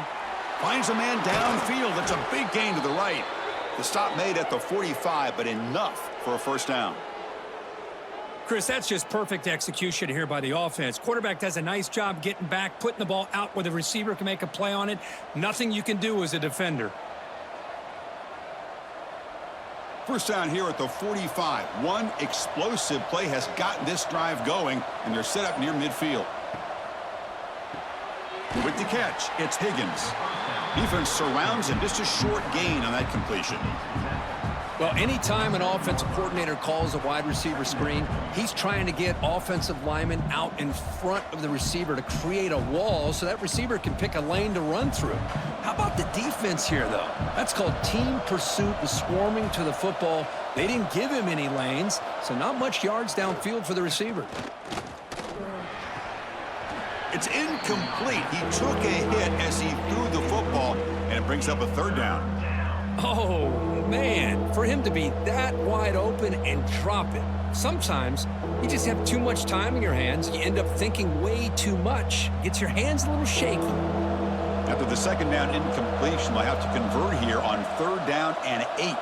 Finds a man downfield. That's a big gain to the right. The stop made at the 45, but enough for a first down. Chris, that's just perfect execution here by the offense. Quarterback does a nice job getting back, putting the ball out where the receiver can make a play on it. Nothing you can do as a defender. First down here at the 45. One explosive play has gotten this drive going, and they're set up near midfield. With the catch, it's Higgins. Defense surrounds him. Just a short gain on that completion. Well, anytime an offensive coordinator calls a wide receiver screen, he's trying to get offensive linemen out in front of the receiver to create a wall so that receiver can pick a lane to run through. How about the defense here, though? That's called team pursuit and swarming to the football. They didn't give him any lanes, so not much yards downfield for the receiver. It's incomplete. He took a hit as he threw the football, and it brings up a third down. Oh, man, for him to be that wide open and drop it. Sometimes you just have too much time in your hands. You end up thinking way too much. Gets your hands a little shaky. After the second down incompletion, they'll have to convert here on third down and 8.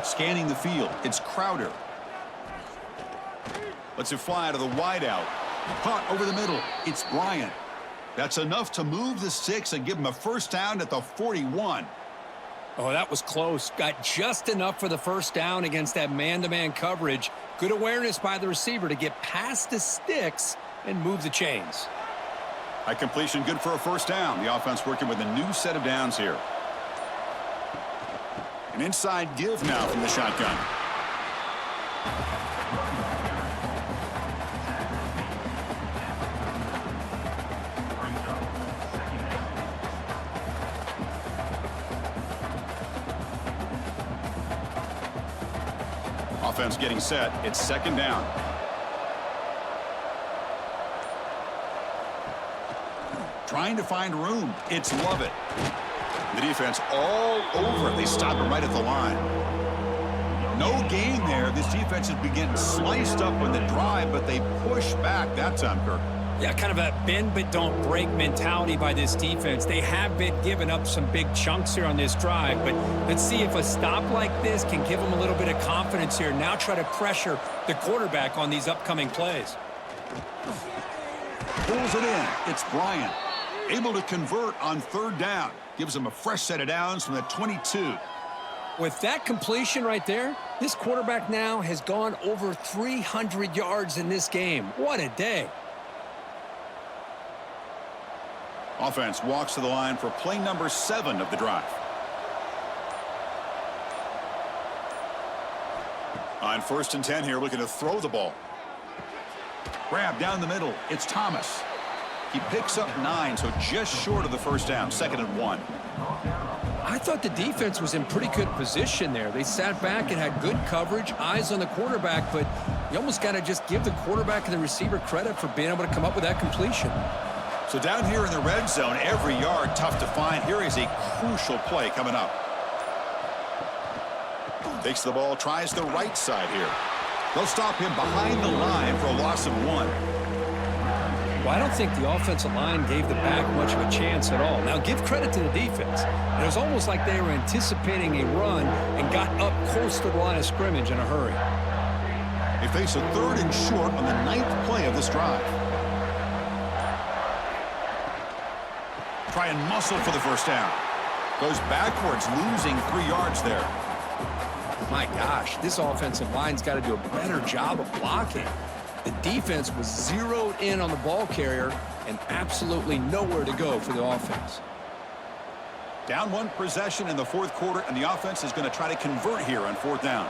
Scanning the field, it's Crowder. Lets it fly to the wideout. Caught over the middle, it's Bryant. That's enough to move the 6 and give him a first down at the 41. Oh, that was close. Got just enough for the first down against that man-to-man coverage. Good awareness by the receiver to get past the sticks and move the chains. High completion, good for a first down. The offense working with a new set of downs here. An inside give now from the shotgun. Offense getting set. It's second down. Trying to find room. It's Lovett. The defense all over it. They stop it right at the line. No gain there. This defense has been getting sliced up on the drive, but they push back that time, Kirk. Yeah, kind of a bend but don't break mentality by this defense. They have been giving up some big chunks here on this drive, but let's see if a stop like this can give them a little bit of confidence here. Now try to pressure the quarterback on these upcoming plays. Pulls it in. It's Bryant. Able to convert on third down. Gives them a fresh set of downs from the 22. With that completion right there, this quarterback now has gone over 300 yards in this game. What a day. Offense walks to the line for play number 7 of the drive. On 1st and 10 here, looking to throw the ball. Grab down the middle. It's Thomas. He picks up 9, so just short of the first down. 2nd and 1. I thought the defense was in pretty good position there. They sat back and had good coverage, eyes on the quarterback, but you almost got to just give the quarterback and the receiver credit for being able to come up with that completion. So down here in the red zone, every yard tough to find. Here is a crucial play coming up. Takes the ball, tries the right side here. They'll stop him behind the line for a loss of 1. Well, I don't think the offensive line gave the back much of a chance at all. Now, give credit to the defense. It was almost like they were anticipating a run and got up close to the line of scrimmage in a hurry. They face a 3rd and short on the 9th play of this drive. Try and muscle for the first down. Goes backwards, losing 3 yards there. My gosh, this offensive line's got to do a better job of blocking. The defense was zeroed in on the ball carrier and absolutely nowhere to go for the offense. Down 1 possession in the 4th quarter, and the offense is going to try to convert here on 4th down.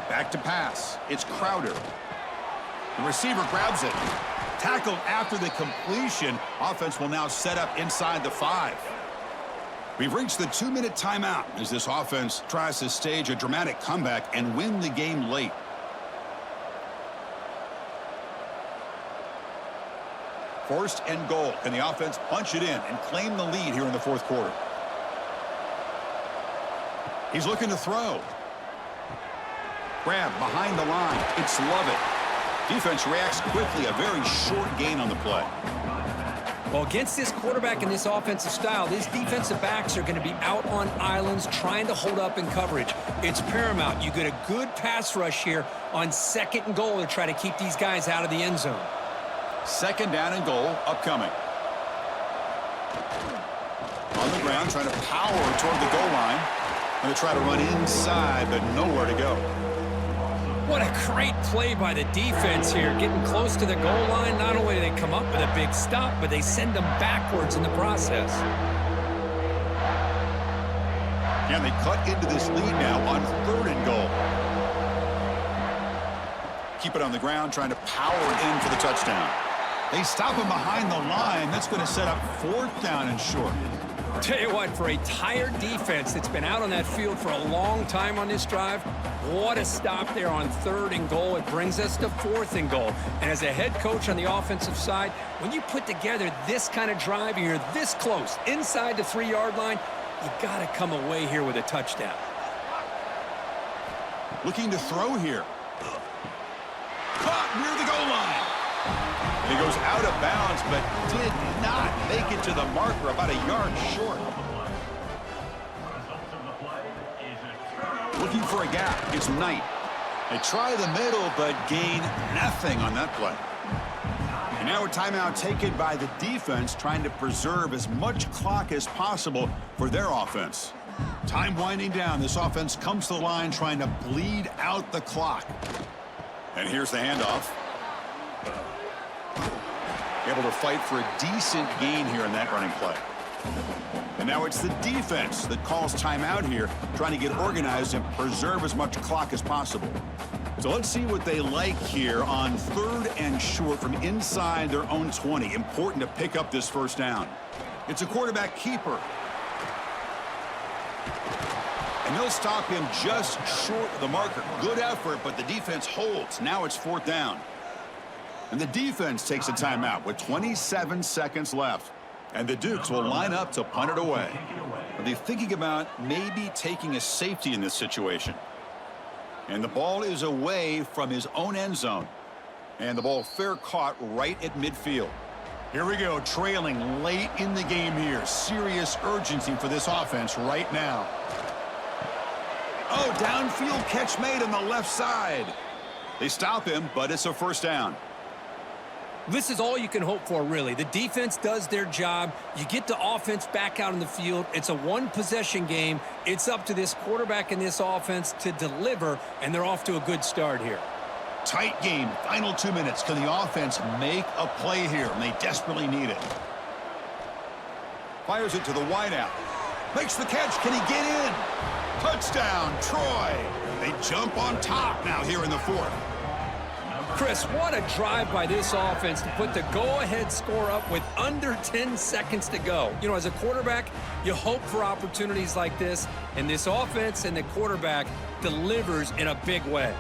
Back to pass. It's Crowder. The receiver grabs it. Tackled after the completion. Offense will now set up inside the 5. We've reached the 2-minute timeout as this offense tries to stage a dramatic comeback and win the game late. First and goal. Can the offense punch it in and claim the lead here in the 4th quarter? He's looking to throw. Grab behind the line. It's Lovett. Defense reacts quickly. A very short gain on the play. Well, against this quarterback and this offensive style, these defensive backs are going to be out on islands trying to hold up in coverage. It's paramount. You get a good pass rush here on 2nd and goal to try to keep these guys out of the end zone. 2nd down and goal upcoming. On the ground, trying to power toward the goal line. Going to try to run inside, but nowhere to go. What a great play by the defense here. Getting close to the goal line, not only do they come up with a big stop, but they send them backwards in the process. And they cut into this lead now on 3rd and goal. Keep it on the ground, trying to power it in for the touchdown. They stop him behind the line. That's going to set up 4th down and short. Tell you what, for a tired defense that's been out on that field for a long time on this drive, what a stop there on 3rd and goal. It brings us to 4th and goal. And as a head coach on the offensive side, when you put together this kind of drive and you're this close inside the 3-yard line, you got to come away here with a touchdown. Looking to throw here. Caught near the goal line. He goes out of bounds, but did not make it to the marker, about a yard short. Looking for a gap. It's Knight. They try the middle, but gain nothing on that play. And now a timeout taken by the defense, trying to preserve as much clock as possible for their offense. Time winding down. This offense comes to the line, trying to bleed out the clock. And here's the handoff. Able to fight for a decent gain here in that running play. And now it's the defense that calls timeout here, trying to get organized and preserve as much clock as possible. So let's see what they like here on 3rd and short from inside their own 20. Important to pick up this 1st down. It's a quarterback keeper. And they'll stop him just short of the marker. Good effort, but the defense holds. Now it's 4th down. And the defense takes a timeout with 27 seconds left. And the Dukes will line up to punt it away. Are they thinking about maybe taking a safety in this situation? And the ball is away from his own end zone. And the ball fair caught right at midfield. Here we go, trailing late in the game here. Serious urgency for this offense right now. Oh, downfield catch made on the left side. They stop him, but it's a 1st down. This is all you can hope for, really. The defense does their job. You get the offense back out in the field. It's a 1-possession game. It's up to this quarterback and this offense to deliver, and they're off to a good start here. Tight game, final 2 minutes. Can the offense make a play here? And they desperately need it. Fires it to the wideout. Makes the catch. Can he get in? Touchdown, Troy. They jump on top now here in the fourth. Chris, what a drive by this offense to put the go-ahead score up with under 10 seconds to go. You know, as a quarterback, you hope for opportunities like this, and this offense and the quarterback delivers in a big way.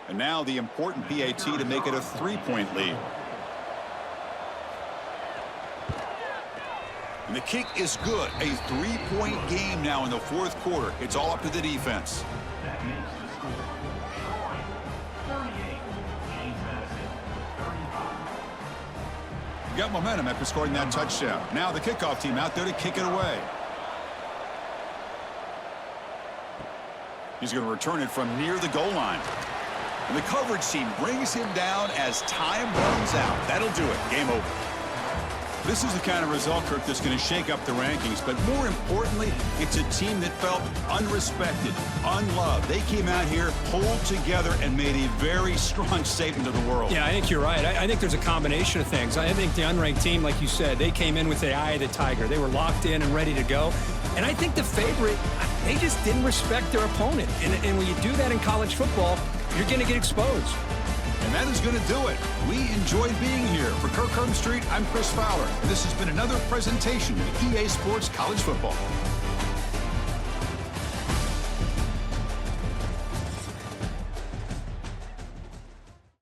And now the important PAT to make it a 3-point lead. And the kick is good. A 3-point game now in the fourth quarter. It's all up to the defense. That makes the score Troy 38, James Madison 35. Got momentum after scoring that touchdown. Now the kickoff team out there to kick it away. He's going to return it from near the goal line. And the coverage team brings him down as time runs out. That'll do it. Game over. This is the kind of result, Kirk, that's going to shake up the rankings. But more importantly, it's a team that felt unrespected, unloved. They came out here, pulled together, and made a very strong statement to the world. Yeah, I think you're right. I think there's a combination of things. I think the unranked team, like you said, they came in with the eye of the tiger. They were locked in and ready to go. And I think the favorite, they just didn't respect their opponent. And when you do that in college football, you're going to get exposed. And that is going to do it. We enjoyed being here. For Kirk Street, I'm Chris Fowler. And this has been another presentation of EA Sports College Football.